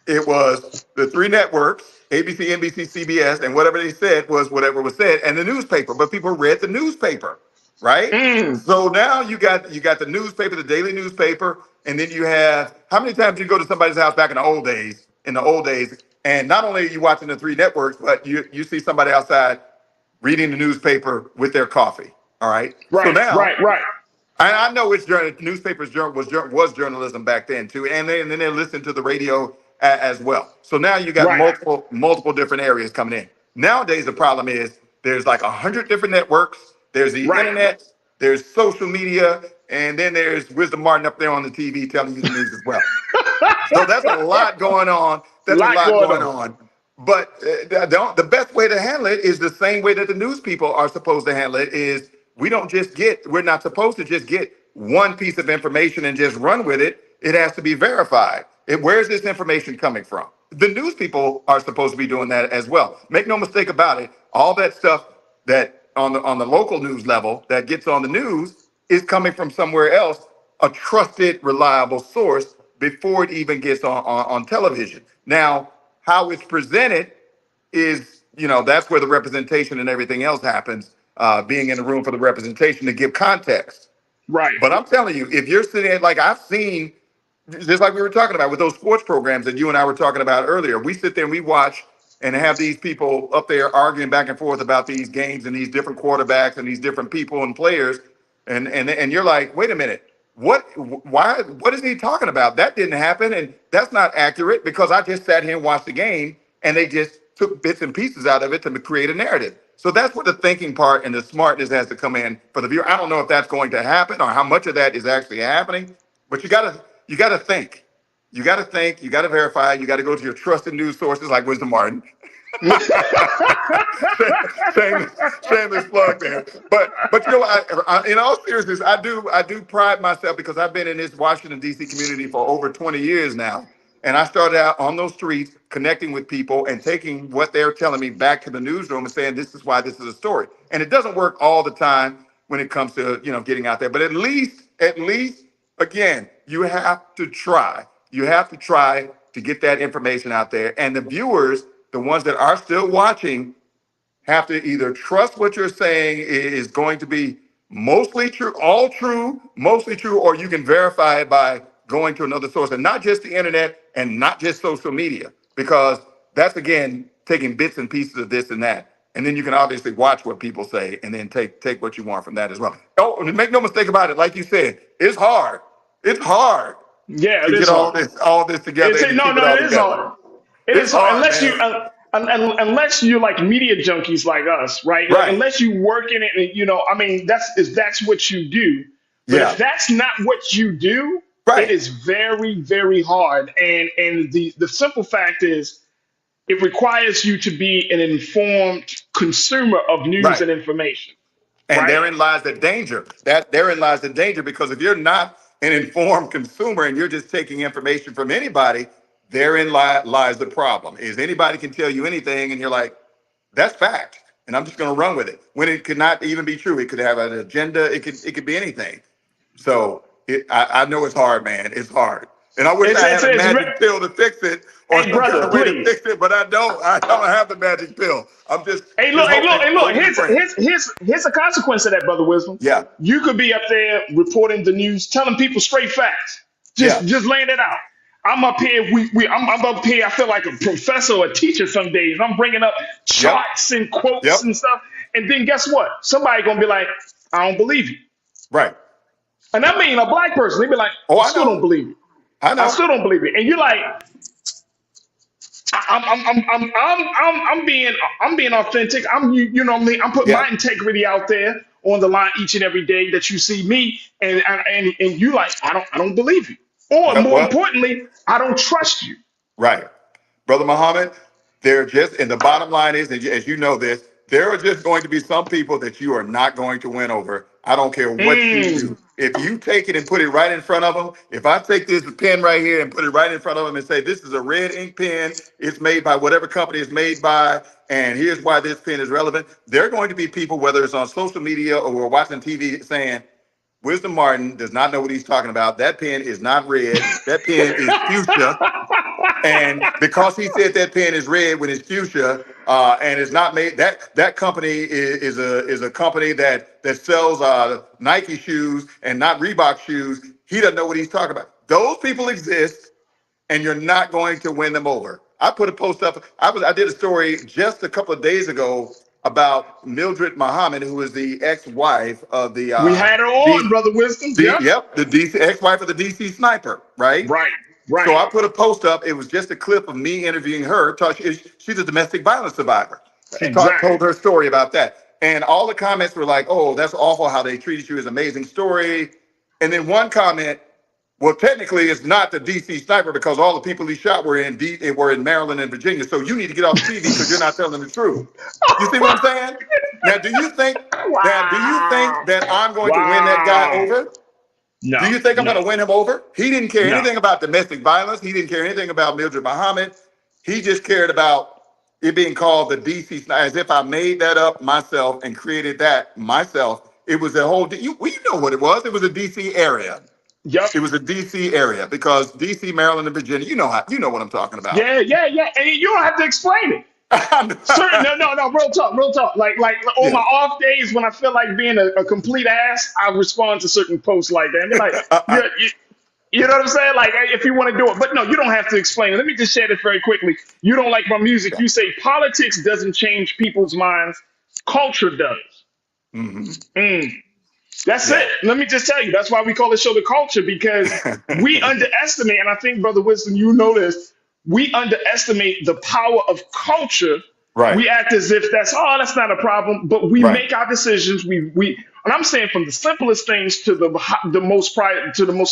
It was the 3 networks, ABC, NBC, CBS, and whatever they said was whatever was said, and the newspaper. But people read the newspaper, right? So now you got the newspaper, the daily newspaper, and then you have, how many times did you go to somebody's house back in the old days in the old days. And not only are you watching the three networks, but you see somebody outside reading the newspaper with their coffee. All right. So now, I know it's newspapers was journalism back then too, and then they listen to the radio as well. So now you got multiple different areas coming in. Nowadays, the problem is there's like 100 different networks. There's the internet, there's social media, and then there's Wisdom Martin up there on the TV telling you the news as well. So that's a lot going on. That's a lot going on. But the best way to handle it is the same way that the news people are supposed to handle it. Is we're not supposed to just get one piece of information and just run with it. It has to be verified. Where's this information coming from? The news people are supposed to be doing that as well. Make no mistake about it. All that stuff that on the local news level that gets on the news is coming from somewhere else, a trusted, reliable source before it even gets on television. Now, how it's presented is, that's where the representation and everything else happens, being in the room for the representation to give context.
Right.
But I'm telling you, if you're sitting there, like I've seen, just like we were talking about with those sports programs that you and I were talking about earlier, we sit there and we watch and have these people up there arguing back and forth about these games and these different quarterbacks and these different people and players. And you're like, wait a minute, what is he talking about? That didn't happen. And that's not accurate because I just sat here and watched the game and they just took bits and pieces out of it to create a narrative. So that's where the thinking part and the smartness has to come in for the viewer. I don't know if that's going to happen or how much of that is actually happening, but you gotta think. You gotta think, you gotta verify, you gotta go to your trusted news sources like Wisdom Martin. Shameless plug there. But I, in all seriousness, I do pride myself because I've been in this Washington, D.C. community for over 20 years now. And I started out on those streets connecting with people and taking what they're telling me back to the newsroom and saying, this is why this is a story. And it doesn't work all the time when it comes to, getting out there. But at least, again, you have to try. You have to try to get that information out there. And the viewers, the ones that are still watching, have to either trust what you're saying is going to be mostly true, mostly true, or you can verify it by going to another source, and not just the internet and not just social media, because that's, again, taking bits and pieces of this and that. And then you can obviously watch what people say and then take what you want from that as well. Oh, and make no mistake about it, like you said, it's hard. It's hard.
Yeah,
to get all this together.
It is hard. It is hard unless you're like media junkies like us, right? Unless you work in it, that's what you do. But if that's not what you do, it is very, very hard. And the simple fact is, it requires you to be an informed consumer of news and information.
And therein lies the danger. Therein lies the danger, because if you're not an informed consumer and you're just taking information from anybody, therein lies the problem. Is anybody can tell you anything and you're like, that's fact, and I'm just going to run with it, when it could not even be true. It could have an agenda. It could be anything. So I know it's hard, man. It's hard. And I wish I had a magic pill to fix it, or some kind of way to fix it, but I don't. I don't have the magic pill. I'm just.
Hey, look. Here's a consequence of that, Brother Wisdom.
Yeah.
You could be up there reporting the news, telling people straight facts, just laying it out. I'm up here. I'm up here. I feel like a professor or a teacher some days. I'm bringing up charts and quotes and stuff. And then guess what? Somebody gonna be like, I don't believe you.
Right.
And I mean a black person. They be like, I still don't believe you. I still don't believe it. And you're like, I'm being authentic. I'm putting my integrity out there on the line each and every day that you see me, and you like, I don't believe you. Or more importantly, I don't trust you.
Right. Brother Muhammad, and the bottom line is, as you know this, there are just going to be some people that you are not going to win over. I don't care what you do. If you take it and put it right in front of them, if I take this pen right here and put it right in front of them and say, this is a red ink pen, it's made by whatever company it's made by, and here's why this pen is relevant, there are going to be people, whether it's on social media or we're watching TV, saying, Wisdom Martin does not know what he's talking about. That pen is not red. That pen is fuchsia. And because he said that pen is red when it's fuchsia, and it's not made, that company is a company that sells Nike shoes and not Reebok shoes. He doesn't know what he's talking about. Those people exist. and you're not going to win them over. I put a post up. I did a story just a couple of days ago about Mildred Muhammad, who is the ex-wife of the.
We had her on, Brother Wisdom.
Yep, the DC ex-wife of the DC sniper, right?
Right.
So I put a post up. It was just a clip of me interviewing her. She's a domestic violence survivor. She told her story about that. And all the comments were like, oh, that's awful how they treated you. It's an amazing story. And then one comment, well, technically it's not the DC sniper because all the people he shot were in Maryland and Virginia. So you need to get off TV because you're not telling the truth. You see what I'm saying? Now, do you think that I'm going to win that guy over?
No.
Do you think I'm going to win him over? He didn't care anything about domestic violence. He didn't care anything about Mildred Muhammad. He just cared about it being called the DC sniper, as if I made that up myself and created that myself. It was a whole, you know what it was. It was a DC area.
Yep.
It was a DC area because DC, Maryland, and Virginia, you know what I'm talking about.
Yeah. And you don't have to explain it. No, real talk. Like on my off days when I feel like being a complete ass, I respond to certain posts like that. And they're like, you know what I'm saying? Like, if you want to do it. But no, you don't have to explain it. Let me just share this very quickly. You don't like my music. You say politics doesn't change people's minds. Culture does. That's it. Let me just tell you. That's why we call the show The Culture, because we underestimate, and I think, Brother Wisdom, you know this, we underestimate the power of culture. Right. We act as if that's not a problem, but we make our decisions. And I'm saying from the simplest things to the most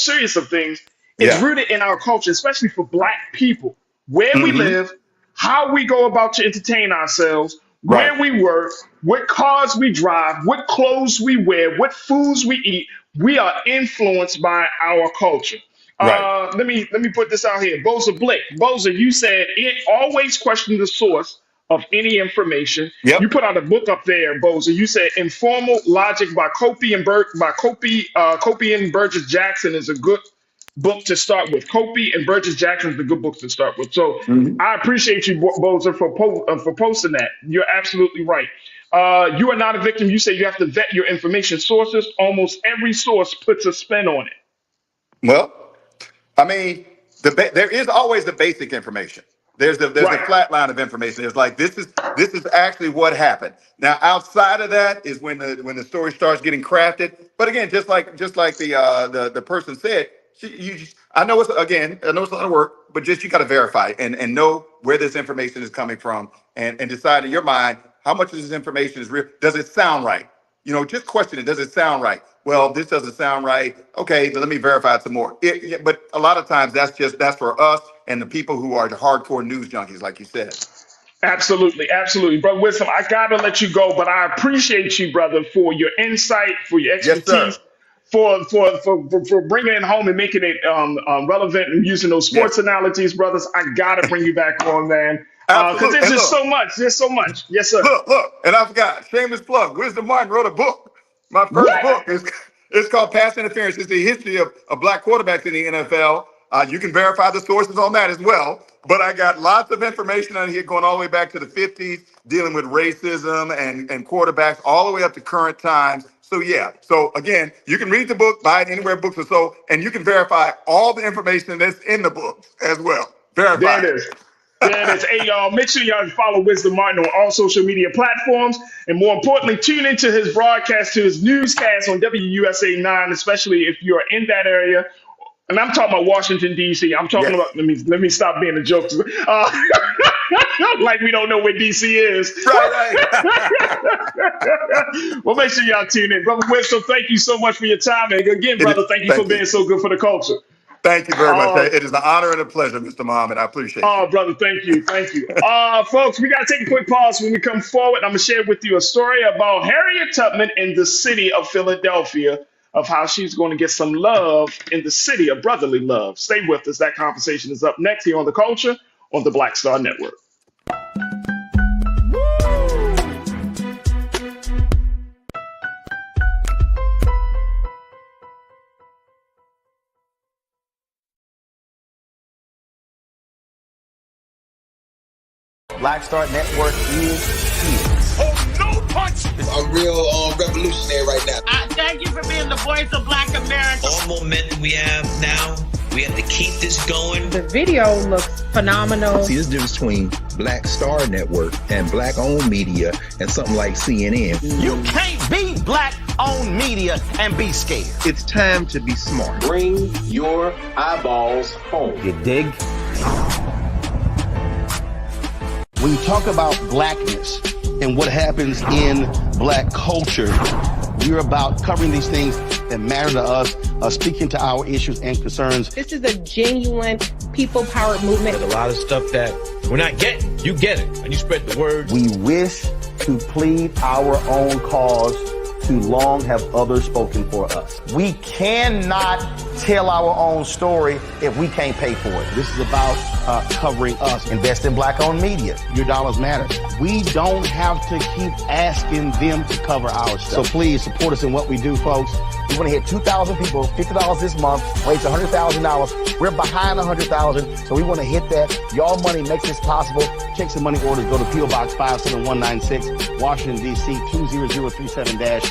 serious of things, it's rooted in our culture, especially for Black people, where we live, how we go about to entertain ourselves, where we work, what cars we drive, what clothes we wear, what foods we eat. We are influenced by our culture. Let me put this out here. Boza Blick. Boza, you said it always question the source of any information. You put out a book up there, Boza. You said Informal Logic by Copy and Burgess Jackson is a good book to start with. Copy and Burgess Jackson is a good book to start with. So I appreciate you, Boza, for posting that. You're absolutely right. You are not a victim. You say you have to vet your information sources. Almost every source puts a spin on it.
Well, I mean, there is always the basic information. There's the flat line of information. It's like this is actually what happened. Now, outside of that is when the story starts getting crafted. But again, just like the person said, I know it's a lot of work, but just you got to verify and know where this information is coming from and decide in your mind how much of this information is real. Does it sound right? Just question it. Does it sound right? Well, this doesn't sound right. Okay, let me verify it some more. But a lot of times that's for us and the people who are the hardcore news junkies, like you said. Absolutely. Brother Wisdom, I got to let you go, but I appreciate you, brother, for your insight, for your expertise, for bringing it home and making it relevant and using those sports analogies, brothers. I got to bring you back on, man. Because there's just so much. There's so much. Yes, sir. Look, and I forgot. Shameless plug. Wisdom Martin wrote a book. My first book is called Pass Interference. It's the history of Black quarterbacks in the NFL. You can verify the sources on that as well. But I got lots of information on here going all the way back to the 50s, dealing with racism and quarterbacks all the way up to current times. So, So, again, you can read the book, buy it anywhere books are sold, and you can verify all the information that's in the book as well. Verify. There it is. Hey, y'all, make sure y'all follow Wisdom Martin on all social media platforms. And more importantly, tune into his broadcast, to his newscast on WUSA 9, especially if you're in that area. And I'm talking about Washington, D.C. I'm talking about, let me stop being a jokester. Like we don't know where D.C. is. Right. Well, make sure y'all tune in. Brother Wisdom, thank you so much for your time. And again, brother, thank you for being so good for the culture. Thank you very much. It is an honor and a pleasure, Mr. Muhammad. I appreciate it. Oh, brother, thank you. Folks, we got to take a quick pause. When we come forward, I'm going to share with you a story about Harriet Tubman in the city of Philadelphia, of how she's going to get some love in the city of brotherly love. Stay with us. That conversation is up next here on The Culture on the Black Star Network.
Black Star Network is here.
Oh, no punch! I'm real revolutionary right now.
Thank you for being the voice of Black America.
All momentum we have now, We have to keep this going.
The video looks phenomenal.
See, there's a difference between Black Star Network and black-owned media and something like CNN.
You can't be black-owned media and be scared.
It's time to be smart.
Bring your eyeballs home.
You dig? When you talk about blackness and what happens in black culture, we're about covering these things that matter to us, speaking to our issues and concerns.
This is a genuine people-powered movement.
There's a lot of stuff that we're not getting. You get it, and you spread the word.
We wish to plead our own cause. Too long have others spoken for us. We cannot tell our own story if we can't pay for it. This is about covering us. Invest in black-owned media. Your dollars matter. We don't have to keep asking them to cover our stuff. So please support us in what we do, folks. We want to hit 2,000 people, $50 this month, raise $100,000. We're behind 100,000, so we want to hit that. Your money makes this possible. Check some money orders. Go to P.O. Box 57196, Washington, D.C. 20037-0196.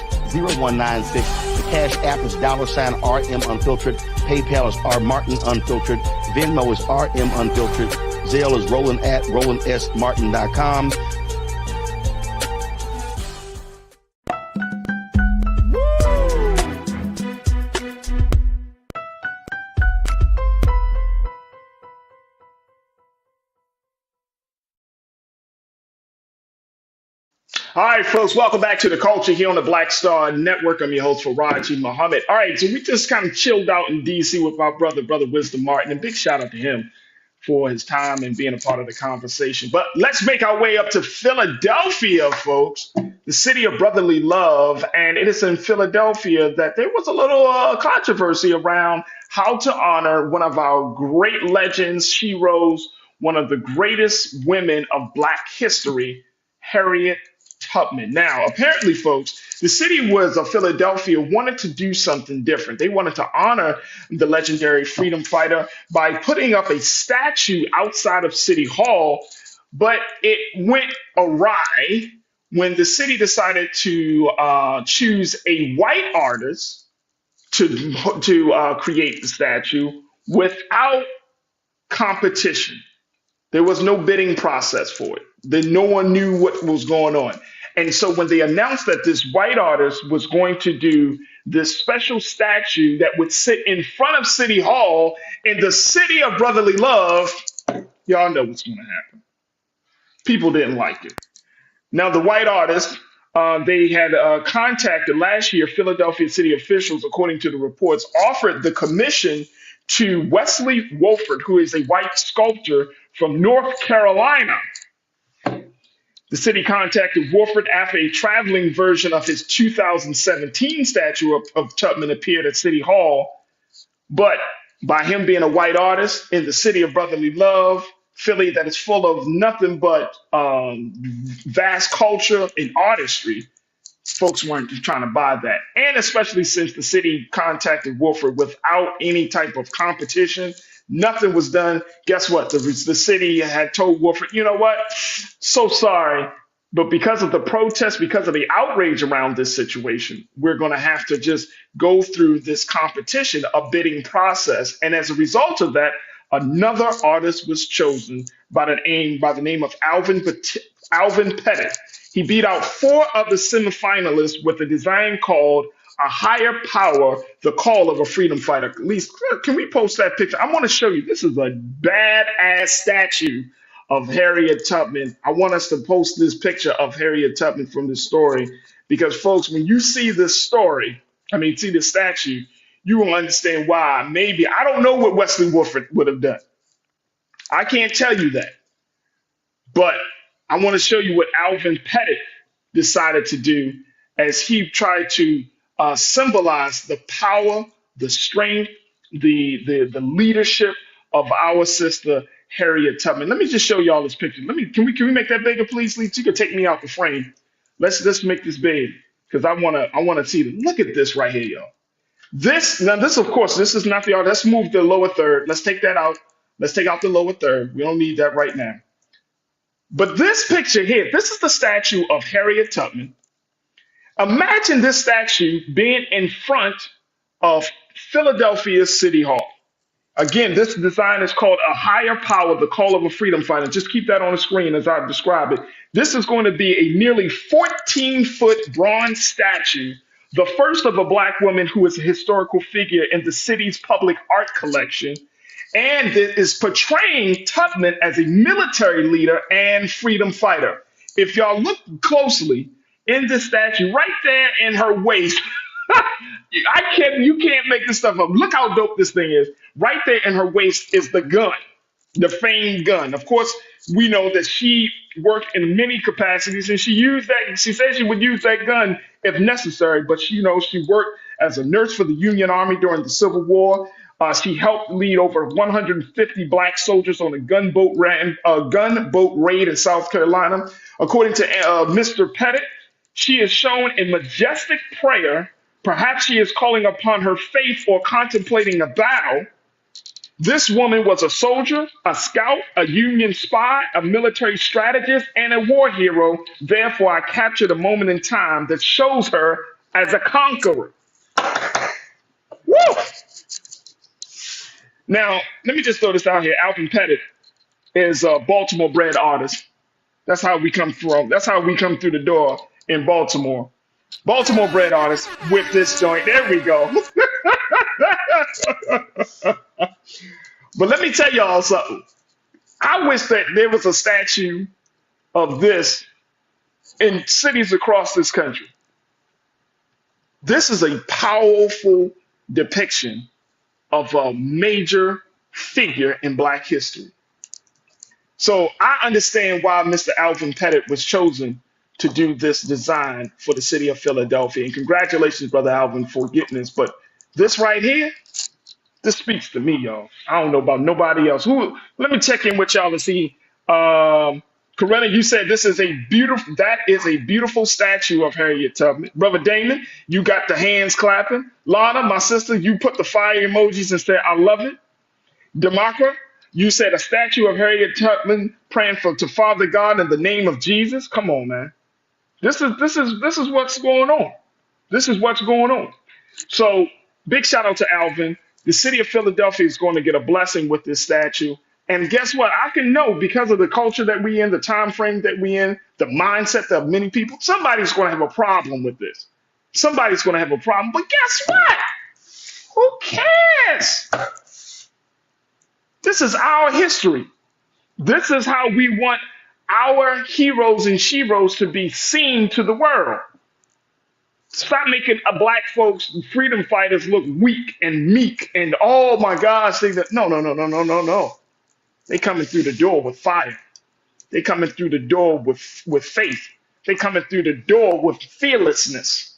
The Cash App is $RM Unfiltered. PayPal is R Martin Unfiltered. Venmo is RM Unfiltered. Zelle is Roland at RolandSMartin.com.
All right, folks, welcome back to The Culture here on the Black Star Network. I'm your host, Farajii Muhammad. All right, so we just kind of chilled out in D.C. with my brother Wisdom Martin, and big shout out to him for his time and being a part of the conversation. But let's make our way up to Philadelphia, folks, the city of brotherly love. And it is in Philadelphia that there was a little controversy around how to honor one of our great legends, heroes, one of the greatest women of Black history, Harriet Tubman. Now, apparently, folks, the city of Philadelphia wanted to do something different. They wanted to honor the legendary freedom fighter by putting up a statue outside of City Hall, but it went awry when the city decided to choose a white artist to create the statue without competition. There was no bidding process for it. No one knew what was going on. And so when they announced that this white artist was going to do this special statue that would sit in front of City Hall in the city of brotherly love, y'all know what's going to happen. People didn't like it. Now, the white artist, they had contacted last year Philadelphia city officials, according to the reports, offered the commission to Wesley Wolford, who is a white sculptor from North Carolina. The city contacted Wolford after a traveling version of his 2017 statue of Tubman appeared at City Hall. But by him being a white artist in the city of brotherly love, Philly, that is full of nothing but vast culture and artistry, folks weren't trying to buy that. And especially since the city contacted Wolford without any type of competition, nothing was done. Guess what? The city had told Wolford, you know what? So sorry, but because of the protest, because of the outrage around this situation, we're going to have to just go through this competition, a bidding process. And as a result of that, another artist was chosen by the name of Alvin Pettit. He beat out 4 of the semifinalists with a design called A Higher Power, the Call of a Freedom Fighter. At least, can we post that picture? I want to show you. This is a badass statue of Harriet Tubman. I want us to post this picture of Harriet Tubman from this story because, folks, when you see this see this statue, you will understand why. Maybe, I don't know what Wesley Wolford would have done. I can't tell you that. But I want to show you what Alvin Pettit decided to do as he tried to symbolize the power, the strength, the leadership of our sister Harriet Tubman. Let me just show y'all this picture. Can we make that bigger, please? You can take me out the frame. Let's make this big because I wanna see them. Look at this right here, y'all. This of course is not the art. Let's move the lower third. Let's take that out. Let's take out the lower third. We don't need that right now. But this picture here, this is the statue of Harriet Tubman. Imagine this statue being in front of Philadelphia City Hall. Again, this design is called A Higher Power, the Call of a Freedom Fighter. Just keep that on the screen as I describe it. This is going to be a nearly 14-foot bronze statue, the first of a Black woman who is a historical figure in the city's public art collection, and it is portraying Tubman as a military leader and freedom fighter. If y'all look closely in this statue, right there in her waist, you can't make this stuff up. Look how dope this thing is. Right there in her waist is the gun, the famed gun. Of course, we know that she worked in many capacities, and she used that. She said she would use that gun if necessary, but she worked as a nurse for the Union Army during the Civil War. She helped lead over 150 Black soldiers on a gunboat raid in South Carolina. According to Mr. Pettit, she is shown in majestic prayer. Perhaps she is calling upon her faith or contemplating a battle. This woman was a soldier, a scout, a Union spy, a military strategist, and a war hero. Therefore, I captured a moment in time that shows her as a conqueror. Woo! Now, let me just throw this out here. Alvin Pettit is a Baltimore-bred artist. That's how we come from. That's how we come through the door in Baltimore. Baltimore-bred artist with this joint. There we go. But let me tell y'all something. I wish that there was a statue of this in cities across this country. This is a powerful depiction of a major figure in Black history. So I understand why Mr. Alvin Pettit was chosen to do this design for the city of Philadelphia. And congratulations, Brother Alvin, for getting this. But this right here, this speaks to me, y'all. I don't know about nobody else. Let me check in with y'all and see. Coretta, you said this is that is a beautiful statue of Harriet Tubman. Brother Damon, you got the hands clapping. Lana, my sister, you put the fire emojis and said, I love it. Demakra, you said a statue of Harriet Tubman praying to Father God in the name of Jesus. Come on, man. This is what's going on. This is what's going on. So big shout out to Alvin. The city of Philadelphia is going to get a blessing with this statue. And guess what? I can know because of the culture that we in, the time frame that we in, the mindset of many people, somebody's going to have a problem with this. Somebody's going to have a problem. But guess what? Who cares? This is our history. This is how we want our heroes and sheroes to be seen to the world. Stop making Black folks, freedom fighters, look weak and meek and oh my gosh, no. They coming through the door with fire. They coming through the door with faith. They coming through the door with fearlessness.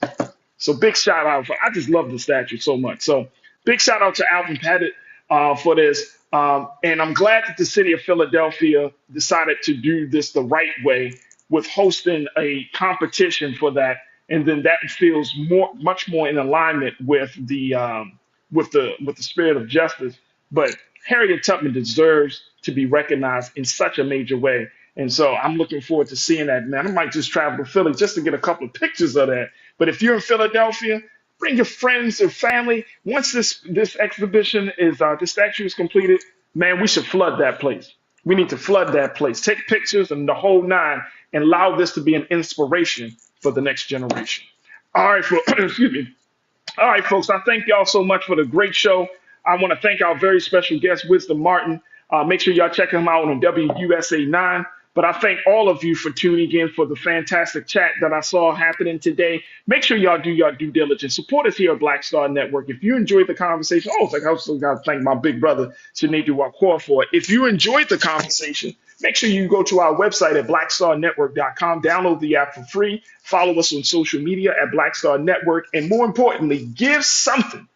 So big shout out. I just love the statue so much. So big shout out to Alvin Pettit for this. And I'm glad that the city of Philadelphia decided to do this the right way with hosting a competition for that. And then that feels much more in alignment with the spirit of justice. But Harriet Tubman deserves to be recognized in such a major way. And so I'm looking forward to seeing that, man. I might just travel to Philly just to get a couple of pictures of that. But if you're in Philadelphia, bring your friends or family. Once this exhibition is, this statue is completed, man, we should flood that place. We need to flood that place. Take pictures and the whole nine and allow this to be an inspiration for the next generation. All right, excuse me. All right, folks, I thank y'all so much for the great show. I want to thank our very special guest, Wisdom Martin. Make sure y'all check him out on WUSA 9. But I thank all of you for tuning in for the fantastic chat that I saw happening today. Make sure y'all do your due diligence. Support us here at Black Star Network. If you enjoyed the conversation, I also got to thank my big brother, Sinead Wakor, for it. If you enjoyed the conversation, make sure you go to our website at blackstarnetwork.com. Download the app for free. Follow us on social media at Black Star Network. And more importantly, give something.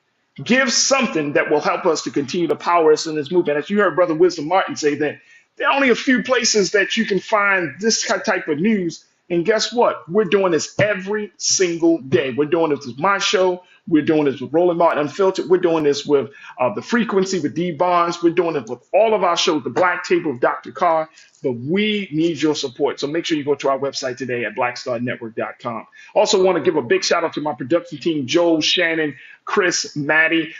Give something that will help us to continue to power us in this movement. As you heard Brother Wisdom Martin say that there are only a few places that you can find this type of news And guess what? We're doing this every single day. We're doing this with my show. We're doing this with Roland Martin Unfiltered. We're doing this with The Frequency with D. Barnes. We're doing it with all of our shows, The Black Table of Dr. Carr. But we need your support. So make sure you go to our website today at blackstarnetwork.com. Also want to give a big shout out to my production team, Joel, Shannon, Chris, Maddie,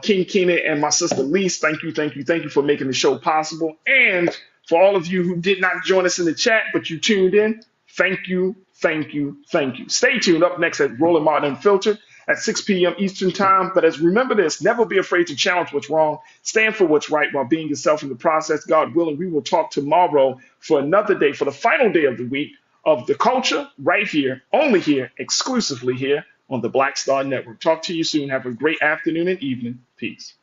King Keenan, and my sister Lise. Thank you for making the show possible. And for all of you who did not join us in the chat, but you tuned in, thank you. Stay tuned. Up next at Roland Martin Unfiltered at 6 p.m. Eastern Time. But remember this, never be afraid to challenge what's wrong. Stand for what's right while being yourself in the process. God willing, we will talk tomorrow for another day, for the final day of the week of the culture, right here, only here, exclusively here on the Black Star Network. Talk to you soon. Have a great afternoon and evening. Peace.